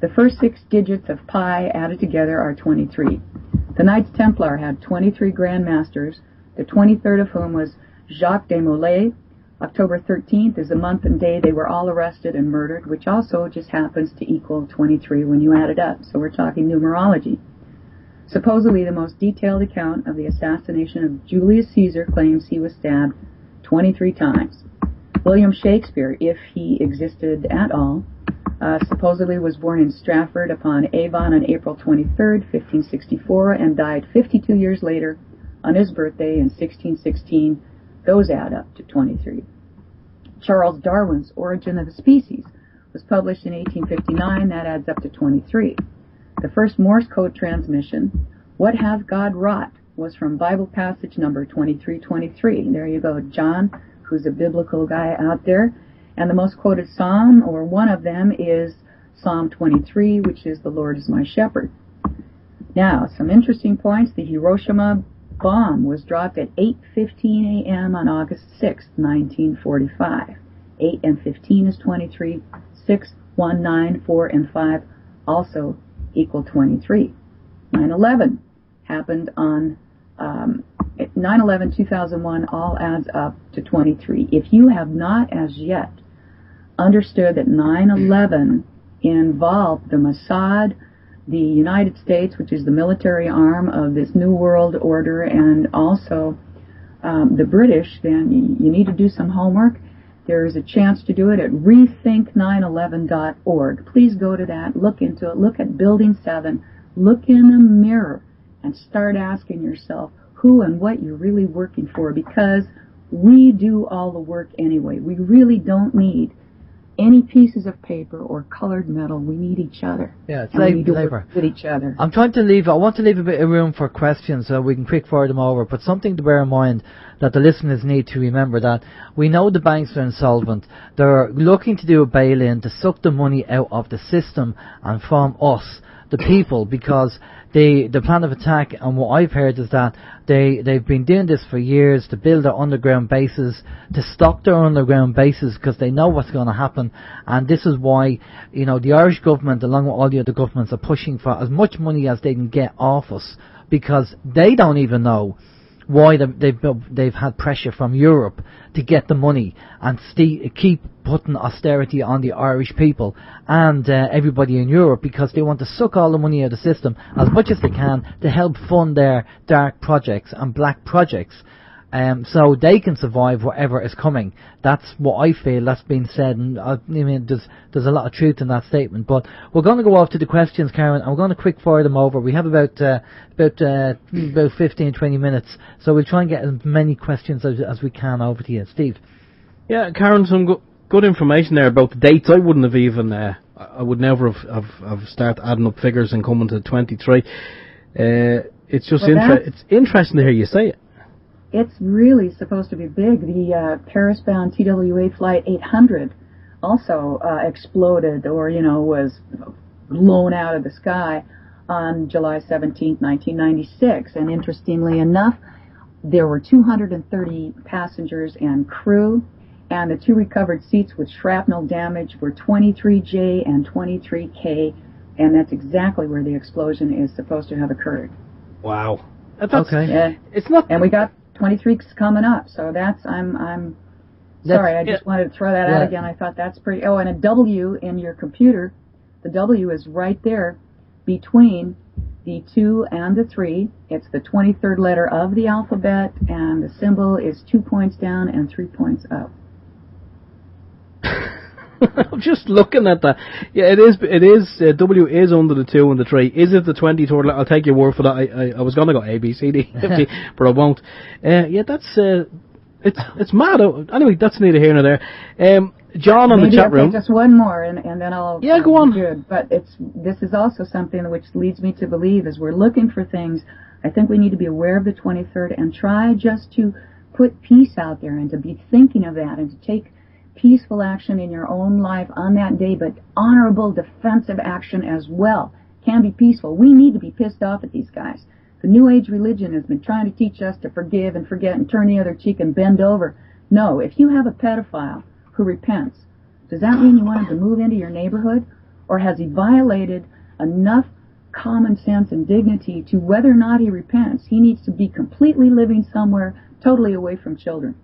The first 6 digits of pi added together are 23. The Knights Templar had 23 Grand Masters, the 23rd of whom was Jacques de Molay. October 13th is the month and day they were all arrested and murdered, which also just happens to equal 23 when you add it up. So we're talking numerology. Supposedly the most detailed account of the assassination of Julius Caesar claims he was stabbed 23 times. William Shakespeare, if he existed at all, supposedly was born in Stratford upon Avon on April 23rd, 1564, and died 52 years later on his birthday in 1616. Those add up to 23. Charles Darwin's Origin of the Species was published in 1859. That adds up to 23. The first Morse code transmission, What Hath God Wrought, was from Bible passage number 2323. There you go, John, who's a biblical guy out there. And the most quoted psalm, or one of them, is Psalm 23, which is, The Lord is my shepherd. Now, some interesting points. The Hiroshima bomb was dropped at 8:15 a.m. on August 6, 1945. 8 and 15 is 23. 6, 1, 9, 4, and 5 also equal 23. 9/11 happened on 9/11/2001, all adds up to 23. If you have not as yet understood that 9/11 involved the Mossad, the United States, which is the military arm of this New World Order, and also the British, then you need to do some homework. There is a chance to do it at rethink911.org. Please go to that, look into it, look at Building 7, look in the mirror, and start asking yourself who and what you're really working for, because we do all the work anyway. We really don't need any pieces of paper or colored metal. We need each other. Yeah, it's and we need to labour. work with each other. I want to leave a bit of room for questions so we can quick forward them over, but something to bear in mind that the listeners need to remember, that we know the banks are insolvent. They're looking to do a bail-in to suck the money out of the system and from us, the people, because the plan of attack, and what I've heard is that they've been doing this for years to build their underground bases, to stock their underground bases, because they know what's going to happen. And this is why, the Irish government, along with all the other governments, are pushing for as much money as they can get off us, because they don't even know why they've had pressure from Europe to get the money and keep putting austerity on the Irish people and everybody in Europe, because they want to suck all the money out of the system as much as they can to help fund their dark projects and black projects, so they can survive whatever is coming. That's what I feel that's been said, and there's a lot of truth in that statement. But we're going to go off to the questions, Karen, and we're going to quick fire them over. We have about 15-20 minutes, so we'll try and get as many questions as we can over to you. Steve? Yeah, Karen, some good information there about the dates. I wouldn't have even, I would never have started adding up figures and coming to 23. It's just it's interesting to hear you say it. It's really supposed to be big. The Paris-bound TWA Flight 800 also exploded, or, was blown out of the sky on July 17, 1996. And interestingly enough, there were 230 passengers and crew, and the two recovered seats with shrapnel damage were 23J and 23K, and that's exactly where the explosion is supposed to have occurred. Wow. Okay. It's not... And we got 23's coming up, so I'm sorry, I just wanted to throw that out again. I thought that's pretty... Oh, and a W in your computer, the W is right there between the 2 and the 3. It's the 23rd letter of the alphabet, and the symbol is 2 points down and 3 points up. I'm just looking at that. Yeah, it is. W is under the 2 and the 3. Is it the 23rd? I'll take your word for that. I was going to go A, B, C, D, F, G, but I won't. That's it's mad. Anyway, that's neither here nor there. John on the chat room. Just one more, and then I'll. Yeah, go on. Good. But this is also something which leads me to believe, as we're looking for things, I think we need to be aware of the 23rd and try just to put peace out there and to be thinking of that and to take peaceful action in your own life on that day, but honorable defensive action as well. Can be peaceful. We need to be pissed off at these guys. The New Age religion has been trying to teach us to forgive and forget and turn the other cheek and bend over. No, if you have a pedophile who repents, does that mean you want him to move into your neighborhood? Or has he violated enough common sense and dignity to whether or not he repents? He needs to be completely living somewhere totally away from children.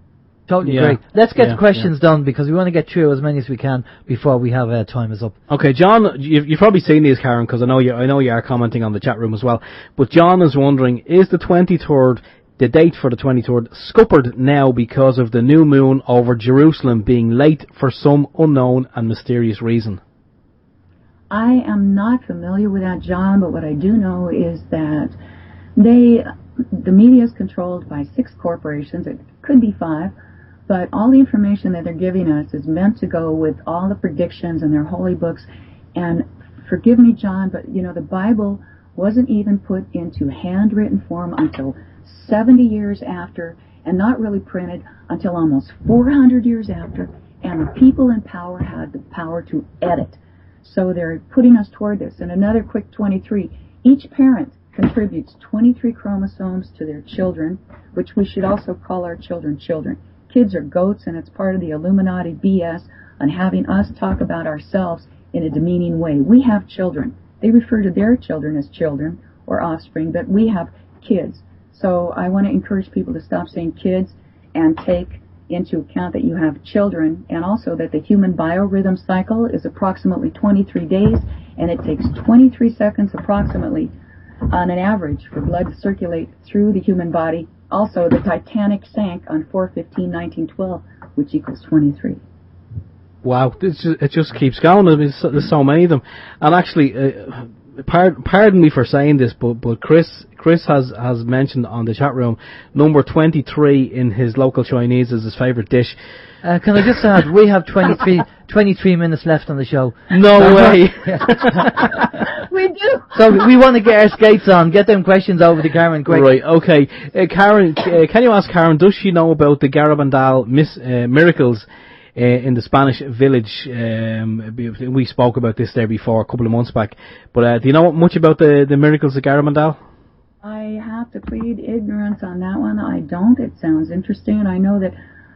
Totally agree. Let's get the questions done, because we want to get through as many as we can before we have time is up. Okay, John, you've probably seen these, Karen, because I know you are commenting on the chat room as well. But John is wondering, is the 23rd, the date for the 23rd, scuppered now because of the new moon over Jerusalem being late for some unknown and mysterious reason? I am not familiar with that, John, but what I do know is that the media is controlled by 6 corporations. It could be 5. But all the information that they're giving us is meant to go with all the predictions in their holy books. And forgive me, John, but, the Bible wasn't even put into handwritten form until 70 years after, and not really printed until almost 400 years after. And the people in power had the power to edit. So they're putting us toward this. And another quick 23. Each parent contributes 23 chromosomes to their children, which we should also call our children children. Kids are goats, and it's part of the Illuminati BS on having us talk about ourselves in a demeaning way. We have children. They refer to their children as children or offspring, but we have kids. So I want to encourage people to stop saying kids and take into account that you have children, and also that the human biorhythm cycle is approximately 23 days, and it takes 23 seconds approximately on an average for blood to circulate through the human body. Also, the Titanic sank on 4/15/1912, which equals 23. Wow, it just keeps going. There's so many of them. And actually, pardon me for saying this, but Chris has mentioned on the chat room number 23 in his local Chinese is his favourite dish. Can I just add, we have 23 minutes left on the show. No way. We do. So we want to get our skates on, get them questions over to Karen quick. Right, okay. Karen, can you ask Karen, does she know about the Garabandal miracles in the Spanish village? We spoke about this there before, a couple of months back. But do you know much about the miracles of Garabandal? I have to plead ignorance on that one. I don't. It sounds interesting. I know that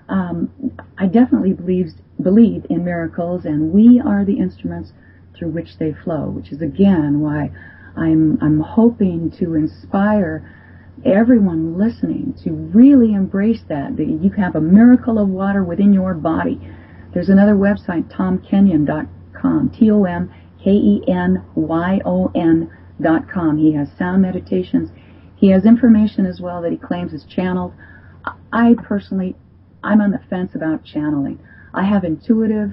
I definitely believe in miracles, and we are the instruments through which they flow, which is again why I'm hoping to inspire everyone listening to really embrace that you have a miracle of water within your body. There's another website, tomkenyon.com, TOMKENYON.com. He has sound meditations. He has information as well that he claims is channeled. I'm on the fence about channeling. I have intuitive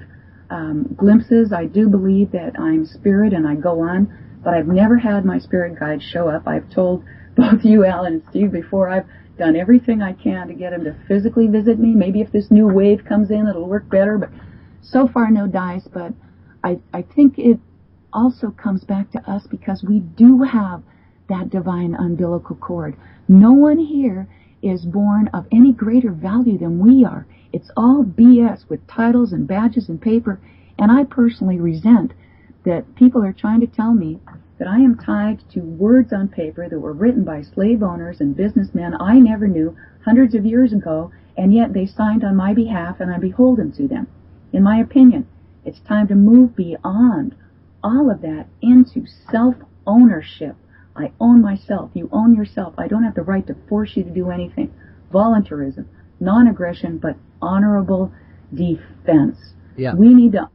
glimpses. I do believe that I'm spirit and I go on, but I've never had my spirit guide show up. I've told both you, Alan, and Steve before, I've done everything I can to get him to physically visit me. Maybe if this new wave comes in, it'll work better, but so far no dice. But I think it also comes back to us because we do have that divine umbilical cord. No one here is born of any greater value than we are. It's all BS with titles and badges and paper, and I personally resent that people are trying to tell me that I am tied to words on paper that were written by slave owners and businessmen I never knew hundreds of years ago, and yet they signed on my behalf and I'm beholden to them. In my opinion, it's time to move beyond all of that into self-ownership. I own myself. You own yourself. I don't have the right to force you to do anything. Voluntarism, non-aggression, but honorable defense. Yeah. We need to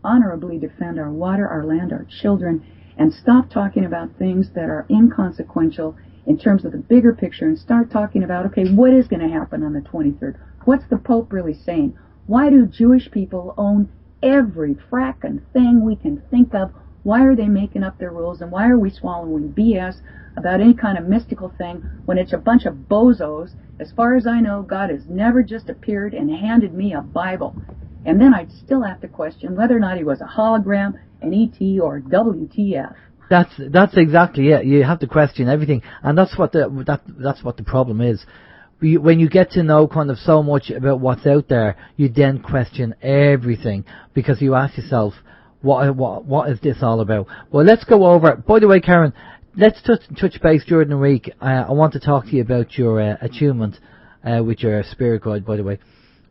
honorably defend our water, our land, our children, and stop talking about things that are inconsequential in terms of the bigger picture and start talking about, okay, what is going to happen on the 23rd? What's the Pope really saying? Why do Jewish people own every frackin' thing we can think of? Why are they making up their rules, and why are we swallowing BS about any kind of mystical thing when it's a bunch of bozos? As far as I know, God has never just appeared and handed me a Bible. And then I'd still have to question whether or not he was a hologram, an ET, or WTF. That's exactly it. You have to question everything, and that's what the problem is. When you get to know kind of so much about what's out there, you then question everything because you ask yourself, what is this all about? Well, let's go over. By the way, Karen, let's touch base during the week. I want to talk to you about your attunement with your spirit guide, by the way.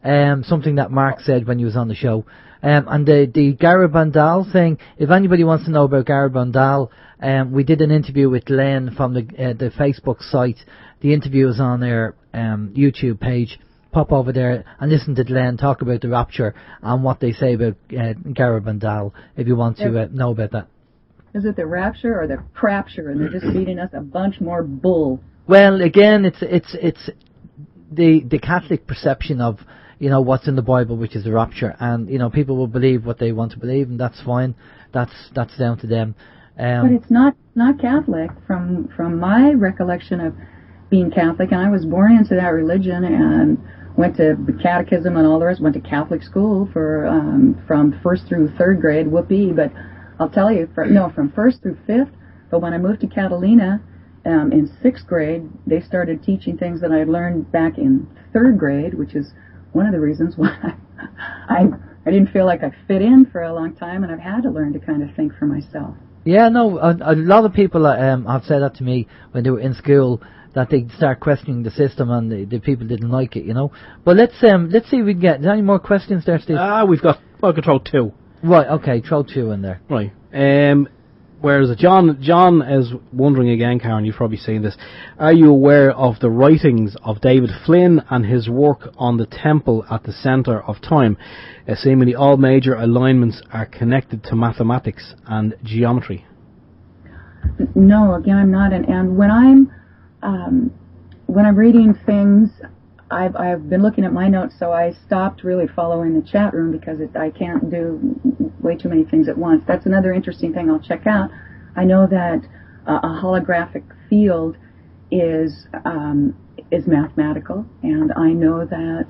Something that Mark said when he was on the show. And the Garabandal thing, if anybody wants to know about Garabandal, we did an interview with Len from the Facebook site. The interview is on their YouTube page. Pop over there and listen to Glenn talk about the rapture and what they say about Garabandal, if you want to know about that. Is it the rapture or the crapture, and they're just feeding us a bunch more bull? Well, again, it's the Catholic perception of, you know, what's in the Bible, which is the rapture, and you know, people will believe what they want to believe, and that's fine. That's down to them. But it's not Catholic from my recollection of being Catholic, and I was born into that religion and went to catechism and all the rest, went to Catholic school for from 1st through 3rd grade, whoopee, but I'll tell you, from 1st through 5th, but when I moved to Catalina in 6th grade, they started teaching things that I learned back in 3rd grade, which is one of the reasons why I didn't feel like I fit in for a long time, and I've had to learn to kind of think for myself. Yeah, no, a lot of people have said that to me when they were in school, that they start questioning the system and the people didn't like it, you know. But let's see if we can get any more questions there, Steve. I could throw 2. Right, okay, throw 2 in there. Right. Whereas John is wondering again, Karen, you've probably seen this. Are you aware of the writings of David Flynn and his work on the temple at the centre of time? Seemingly all major alignments are connected to mathematics and geometry. No, again, I'm not. And when I'm reading things, I've been looking at my notes, so I stopped really following the chat room because I can't do way too many things at once. That's another interesting thing I'll check out. I know that a holographic field is mathematical, and I know that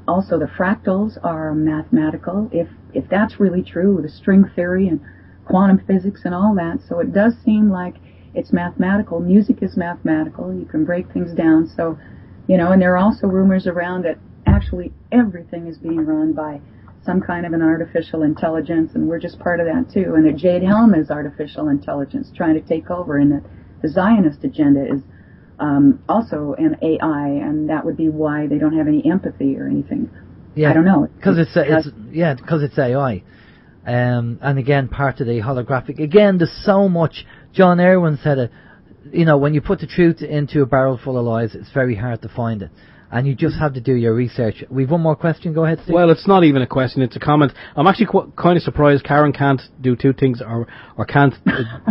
also the fractals are mathematical. If that's really true, the string theory and quantum physics and all that, so it does seem like it's mathematical. Music is mathematical. You can break things down. So, and there are also rumors around that actually everything is being run by some kind of an artificial intelligence, and we're just part of that too. And that Jade Helm is artificial intelligence trying to take over, and that the Zionist agenda is also an AI, and that would be why they don't have any empathy or anything. Yeah, I don't know. Because it's AI. And again, part of the holographic. Again, there's so much. John Irwin said it. When you put the truth into a barrel full of lies, it's very hard to find it. And you just have to do your research. We've one more question. Go ahead, Steve. Well, it's not even a question, it's a comment. I'm actually kind of surprised Karen can't do two things, or can't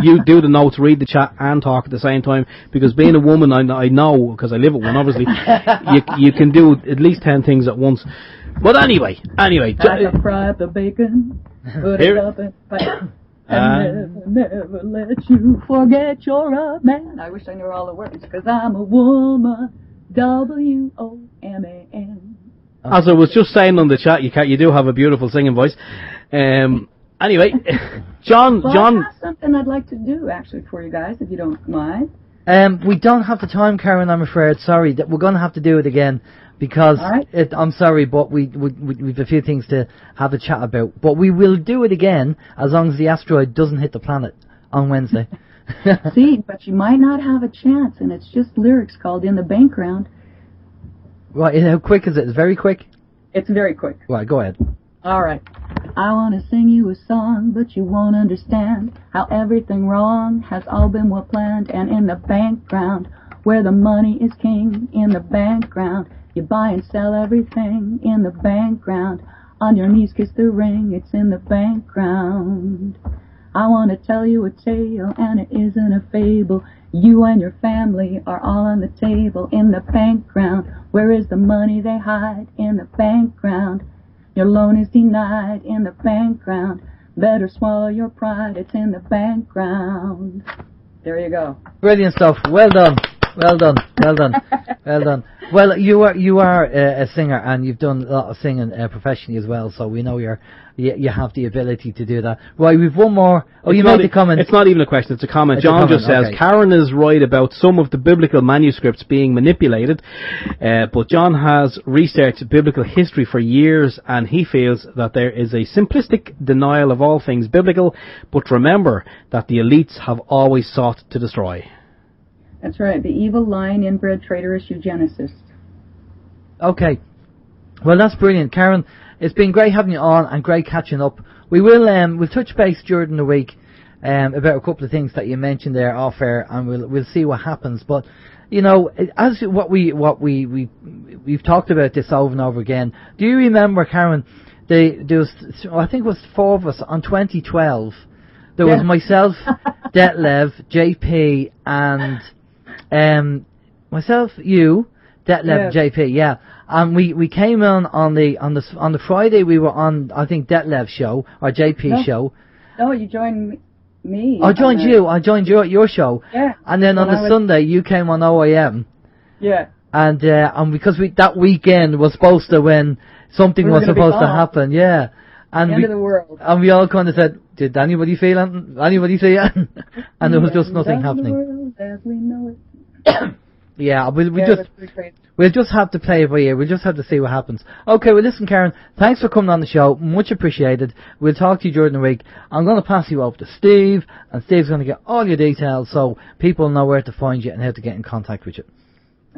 you do the notes, read the chat, and talk at the same time. Because being a woman, I know, because I live with one, obviously, you can do at least 10 things at once. But anyway. I can fry up the bacon, put it up in fire, and never let you forget you're a man. I wish I knew all the words, because I'm a woman. WOMAN. As I was just saying on the chat, you do have a beautiful singing voice. Anyway, John. I have something I'd like to do actually for you guys, if you don't mind. We don't have the time, Karen. I'm afraid. Sorry, that we're going to have to do it again because I'm sorry, but we've a few things to have a chat about. But we will do it again as long as the asteroid doesn't hit the planet on Wednesday. See, but you might not have a chance, and it's just lyrics called In the Background. Right, how quick is it? It's very quick? It's very quick. Right, go ahead. All right. I want to sing you a song, but you won't understand how everything wrong has all been well planned. And in the background, where the money is king, in the background, you buy and sell everything. In the background, on your knees kiss the ring, it's in the background. I want to tell you a tale, and it isn't a fable. You and your family are all on the table. In the background, where is the money they hide? In the background, your loan is denied. In the background, better swallow your pride. It's in the background. There you go. Brilliant stuff. Well done. Well done. Well done. Well done. Well, you are a singer, and you've done a lot of singing professionally as well. So we know you have the ability to do that. Right, we've one more. Oh, you made the comment. It's not even a question, it's a comment. It's John a comment, just says, okay. Karen is right about some of the biblical manuscripts being manipulated, but John has researched biblical history for years, and he feels that there is a simplistic denial of all things biblical, but remember that the elites have always sought to destroy. That's right, the evil, lying, inbred, traitorous eugenicists. Okay. Well, that's brilliant, Karen. It's been great having you on and great catching up. We'll touch base during the week about a couple of things that you mentioned there off air, and we'll see what happens. But as we've talked about this over and over again. Do you remember, Karen? There was, I think it was 4 of us on 2012. There was myself, Detlev, JP, and myself, you, Detlev, JP, yeah. And we came on the Friday. We were on, I think, Detlev's show or JP's show. No, you joined me. I joined you. I joined you at your show. Yeah. And then on the Sunday you came on OYM. Yeah. And because that weekend was supposed to when something was supposed to happen. Yeah. And end of the world. And we all kind of said, did anybody feel it? Anybody see it? And there was just nothing happening. The world as we know it. Yeah, we'll just have to play it by ear. We'll just have to see what happens. Okay, well listen, Karen, thanks for coming on the show. Much appreciated. We'll talk to you during the week. I'm going to pass you over to Steve, and Steve's going to get all your details so people know where to find you and how to get in contact with you.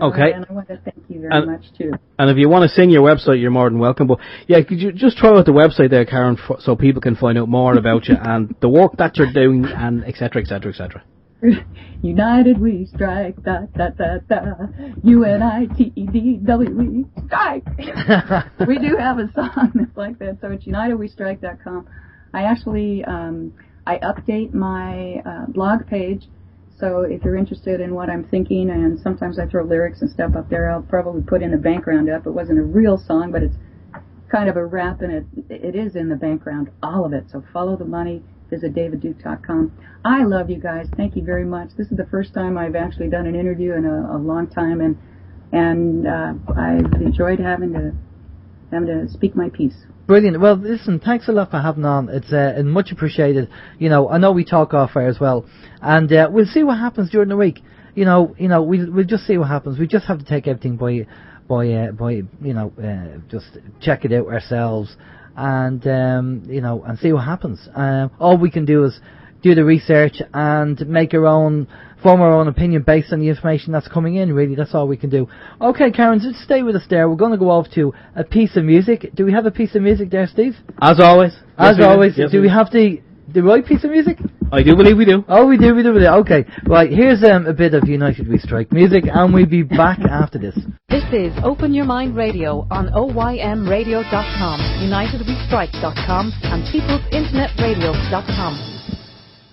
Okay. And I want to thank you very much too. And if you want to sing your website, you're more than welcome. But yeah, could you just throw out the website there, Karen, so people can find out more about you and the work that you're doing, and etc., etc., etc. United we strike, da da da da. UNITEDWE strike. We do have a song that's like that, so it's UnitedWeStrike.com. I actually I update my blog page, so if you're interested in what I'm thinking, and sometimes I throw lyrics and stuff up there, I'll probably put in the background up. It wasn't a real song, but it's kind of a rap, and it is in the background, all of it. So follow the money. If visit davidduke.com. I love you guys. Thank you very much. This is the first time I've actually done an interview in a long time, and I've enjoyed having to speak my piece. Brilliant. Well, listen, thanks a lot for having on. It's much appreciated. You know, I know we talk off air as well, and we'll see what happens during the week. We'll just see what happens. We just have to take everything by just check it out ourselves, and and see what happens. All we can do is do the research and form our own opinion based on the information that's coming in. Really, that's all we can do. Okay, Karen, just stay with us there. We're going to go off to a piece of music. Do we have a piece of music there, Steve? As always. As always. Yes, do we have the right piece of music? I do believe we do. Oh, we do. Okay, right, here's a bit of United We Strike music, and we'll be back after this. This is Open Your Mind Radio on OYMradio.com, UnitedWeStrike.com, and PeoplesInternetRadio.com.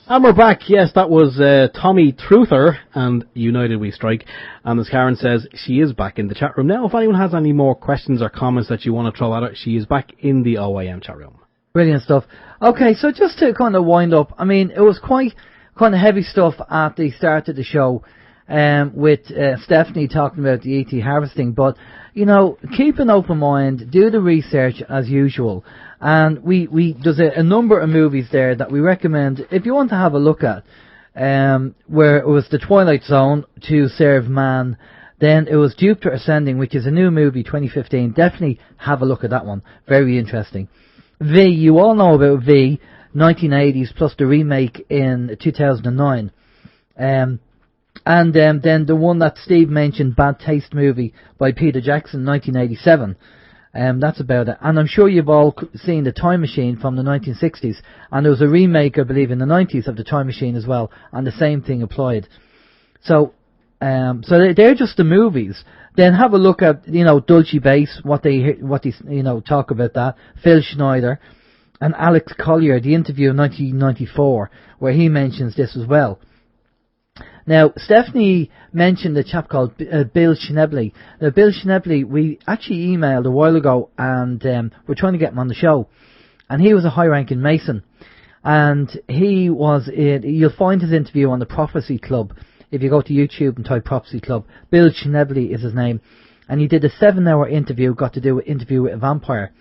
And we're back. Yes, that was Tommy Truther and United We Strike. And as Karen says, she is back in the chat room now. If anyone has any more questions or comments that you want to throw at her, she is back in the OYM chat room. Brilliant stuff. Okay, so just to kind of wind up, I mean, it was quite kind of heavy stuff at the start of the show, with Stephanie talking about the ET harvesting, but, keep an open mind, do the research as usual, and there's a number of movies there that we recommend, if you want to have a look at, where it was The Twilight Zone, To Serve Man, then it was Jupiter Ascending, which is a new movie, 2015, definitely have a look at that one, very interesting. V, you all know about V, 1980s, plus the remake in 2009. And then the one that Steve mentioned, Bad Taste movie by Peter Jackson, 1987. That's about it. And I'm sure you've all seen The Time Machine from the 1960s. And there was a remake, I believe, in the 90s of The Time Machine as well. And the same thing applied. So they're just the movies. Then have a look at, Dulce Bass, what they talk about that. Phil Schneider and Alex Collier, the interview in 1994, where he mentions this as well. Now, Stephanie mentioned a chap called Bill Schnebley. Now, Bill Schnebley, we actually emailed a while ago, and we're trying to get him on the show. And he was a high-ranking Mason. And you'll find his interview on the Prophecy Club. If you go to YouTube and type Prophecy Club, Bill Schnebley is his name. And he did a 7-hour interview, got to do an interview with a vampire.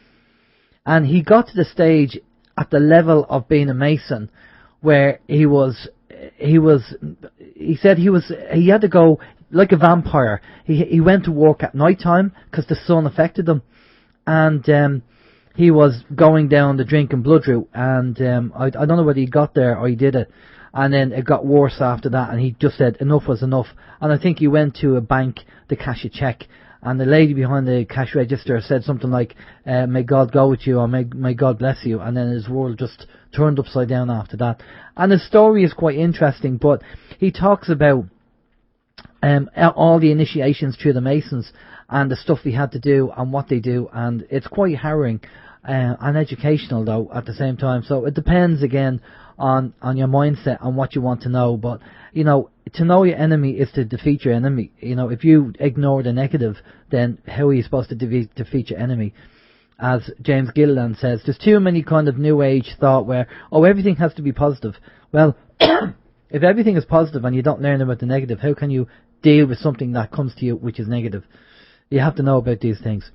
And he got to the stage at the level of being a Mason, where he said he had to go like a vampire. He went to work at night time because the sun affected him. And he was going down the drinking blood route. And I don't know whether he got there or he did it. And then it got worse after that, and he just said enough was enough. And I think he went to a bank to cash a cheque, and the lady behind the cash register said something like, may God go with you, or may God bless you, and then his world just turned upside down after that. And his story is quite interesting, but he talks about all the initiations through the Masons, and the stuff he had to do, and what they do, and it's quite harrowing, and educational though, at the same time. So it depends again on your mindset and what you want to know, but to know your enemy is to defeat your enemy. If you ignore the negative, then how are you supposed to defeat your enemy? As James Gilliland says, there's too many kind of new age thought where everything has to be positive. Well, if everything is positive and you don't learn about the negative, how can you deal with something that comes to you which is negative? You have to know about these things.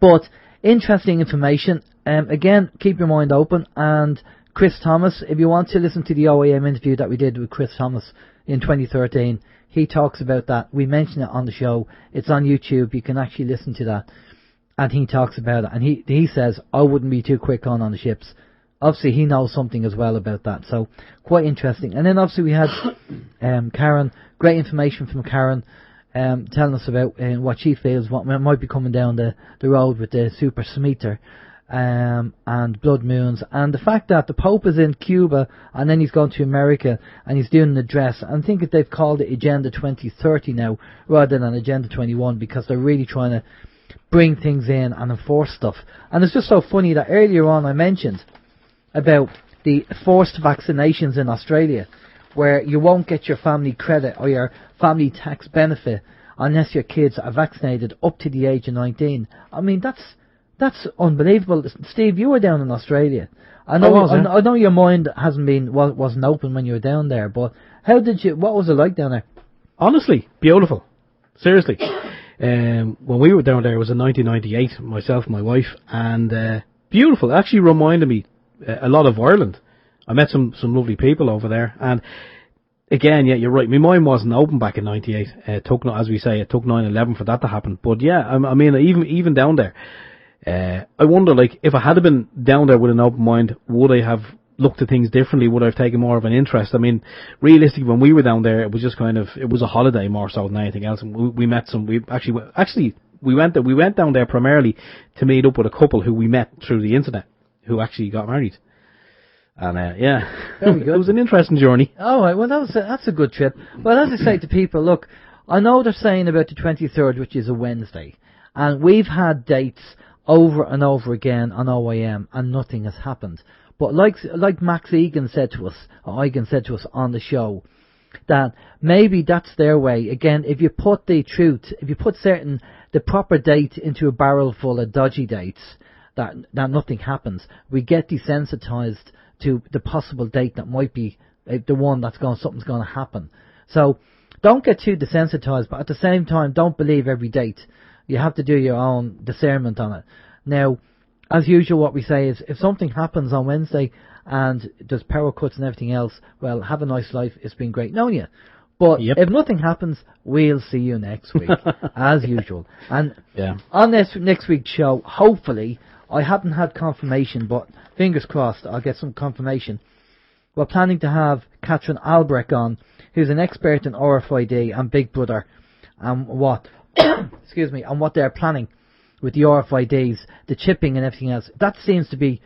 But interesting information. Again, keep your mind open. And Chris Thomas, if you want to listen to the OYM interview that we did with Chris Thomas in 2013, he talks about that. We mentioned it on the show. It's on YouTube. You can actually listen to that. And he talks about it. And he says, I wouldn't be too quick on the ships. Obviously, he knows something as well about that. So, quite interesting. And then, obviously, we had Karen. Great information from Karen, telling us about what she feels, what might be coming down the road with the super Shemitah. And blood moons, and the fact that the Pope is in Cuba and then he's gone to America and he's doing an address. I think that they've called it Agenda 2030 now rather than Agenda 21, because they're really trying to bring things in and enforce stuff. And it's just so funny that earlier on I mentioned about the forced vaccinations in Australia, where you won't get your family credit or your family tax benefit unless your kids are vaccinated up to the age of 19. I mean, that's unbelievable. Steve, you were down in Australia. I know your mind wasn't open when you were down there, but what was it like down there? Honestly, beautiful. Seriously. When we were down there, it was in 1998, myself and my wife, and beautiful. It actually reminded me a lot of Ireland. I met some lovely people over there, and again, yeah, you're right. My mind wasn't open back in '98. It took 9/11 for that to happen. But yeah, I mean, even down there, I wonder, like, if I had been down there with an open mind, would I have looked at things differently? Would I have taken more of an interest? I mean, realistically, when we were down there, it was just it was a holiday more so than anything else. And we met we went down there primarily to meet up with a couple who we met through the internet, who actually got married. And yeah, very good. It was an interesting journey. Oh, right, well, that's a good trip. Well, as I say to people, look, I know they're saying about the 23rd, which is a Wednesday, and we've had dates over and over again on OYM, and nothing has happened. But like Max Egan said to us on the show, that maybe that's their way. Again, if you put the proper date into a barrel full of dodgy dates, that nothing happens. We get desensitized to the possible date that might be the one something's going to happen. So don't get too desensitized, but at the same time, don't believe every date. You have to do your own discernment on it. Now, as usual, what we say is, if something happens on Wednesday and there's power cuts and everything else, well, have a nice life. It's been great knowing you. But if nothing happens, we'll see you next week, as usual. And on this next week's show, hopefully, I haven't had confirmation, but fingers crossed, I'll get some confirmation. We're planning to have Katrin Albrecht on, who's an expert in RFID and Big Brother, and what they're planning with the RFIDs, the chipping and everything else. That seems to be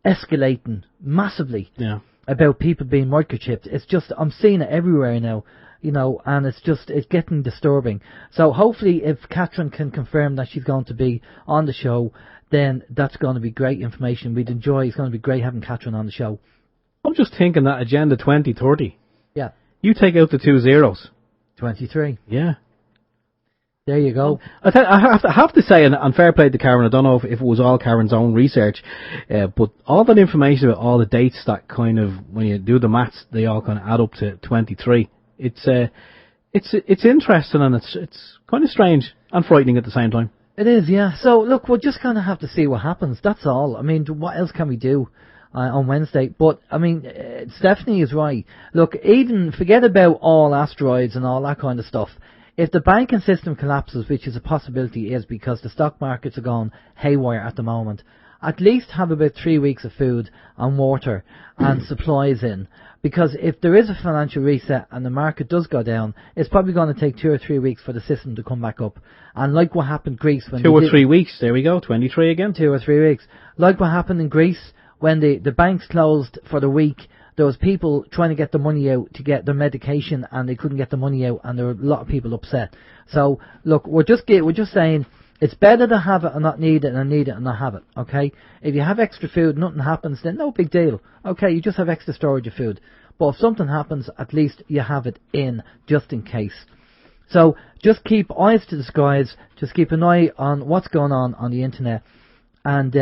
escalating massively. Yeah. About people being microchipped. It's just, I'm seeing it everywhere now, and it's getting disturbing. So hopefully, if Katrin can confirm that she's going to be on the show, then that's going to be great information. We'd enjoy. It's going to be great having Katrin on the show. I'm just thinking that Agenda 2030. Yeah. You take out the 2 zeros. 23. Yeah. There you go. I have to say, and fair play to Karen, I don't know if it was all Karen's own research, but all that information about all the dates that kind of, when you do the maths, they all kind of add up to 23. It's interesting, and it's kind of strange and frightening at the same time. It is, yeah. So, look, we'll just kind of have to see what happens. That's all. I mean, what else can we do on Wednesday? But, I mean, Stephanie is right. Look, even forget about all asteroids and all that kind of stuff. If the banking system collapses, which is a possibility, is because the stock markets are going haywire at the moment, at least have about 3 weeks of food and water and supplies in. Because if there is a financial reset and the market does go down, it's probably going to take 2 or 3 weeks for the system to come back up. And like what happened in Greece... 2 or 3 weeks, there we go, 23 again. 2 or 3 weeks. Like what happened in Greece, when the banks closed for the week, there was people trying to get the money out to get their medication, and they couldn't get the money out, and there were a lot of people upset. So, look, we're just saying it's better to have it and not need it, than need it and not have it, okay? If you have extra food, nothing happens, then no big deal. Okay, you just have extra storage of food. But if something happens, at least you have it in, just in case. So, just keep eyes to the skies, just keep an eye on what's going on the internet, and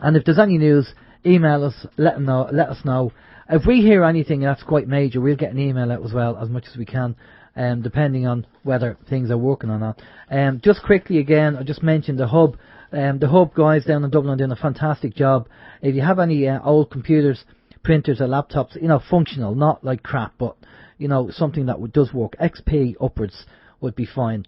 if there's any news, email us, let us know. If we hear anything that's quite major, we'll get an email out as well, as much as we can, depending on whether things are working or not. Just quickly again, I just mentioned the Hub. The Hub guys down in Dublin are doing a fantastic job. If you have any old computers, printers or laptops, functional, not like crap, but, something that does work, XP upwards would be fine.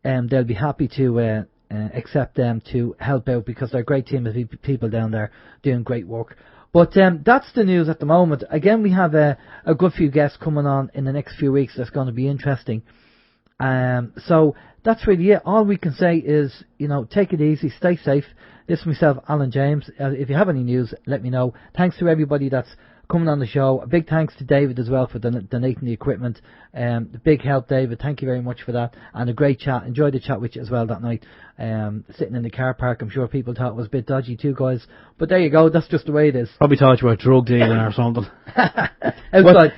They'll be happy to accept them to help out, because they're a great team of people down there doing great work. But that's the news at the moment. Again, we have a good few guests coming on in the next few weeks. That's going to be interesting. So that's really it. All we can say is, take it easy, stay safe. This is myself, Alan James. If you have any news, let me know. Thanks to everybody that's coming on the show. A big thanks to David as well for donating the equipment. The big help, David. Thank you very much for that. And a great chat. Enjoyed the chat with you as well that night. Sitting in the car park. I'm sure people thought it was a bit dodgy too, guys. But there you go. That's just the way it is. Probably thought you were drug dealing or something. Outside.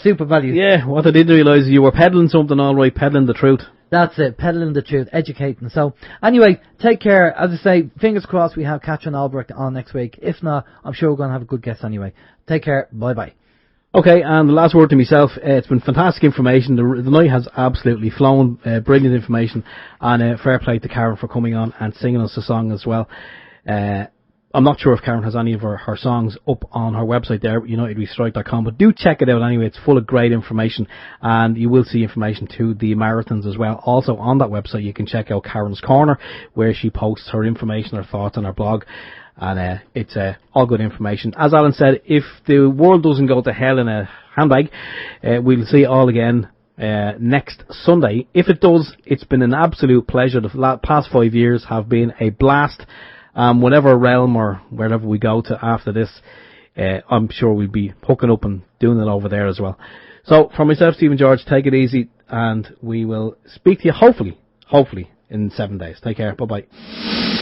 Super value. Yeah, what I didn't realise is you were peddling something, all right, peddling the truth. That's it, peddling the truth, educating. So, anyway, take care. As I say, fingers crossed we have Katrin Albrecht on next week. If not, I'm sure we're going to have a good guest anyway. Take care. Bye-bye. Okay, and the last word to myself, it's been fantastic information. The night has absolutely flown, brilliant information, and fair play to Karen for coming on and singing us a song as well. I'm not sure if Karen has any of her songs up on her website there, unitedwestrike.com, but do check it out anyway. It's full of great information, and you will see information to the marathons as well. Also on that website you can check out Karen's Corner, where she posts her information, her thoughts on her blog, and it's all good information. As Alan said, if the world doesn't go to hell in a handbag, we'll see it all again next Sunday. If it does, it's been an absolute pleasure. The past 5 years have been a blast. Whatever realm or wherever we go to after this, I'm sure we'll be hooking up and doing it over there as well. So, for myself, Stephen George, take it easy, and we will speak to you hopefully in 7 days. Take care. Bye-bye.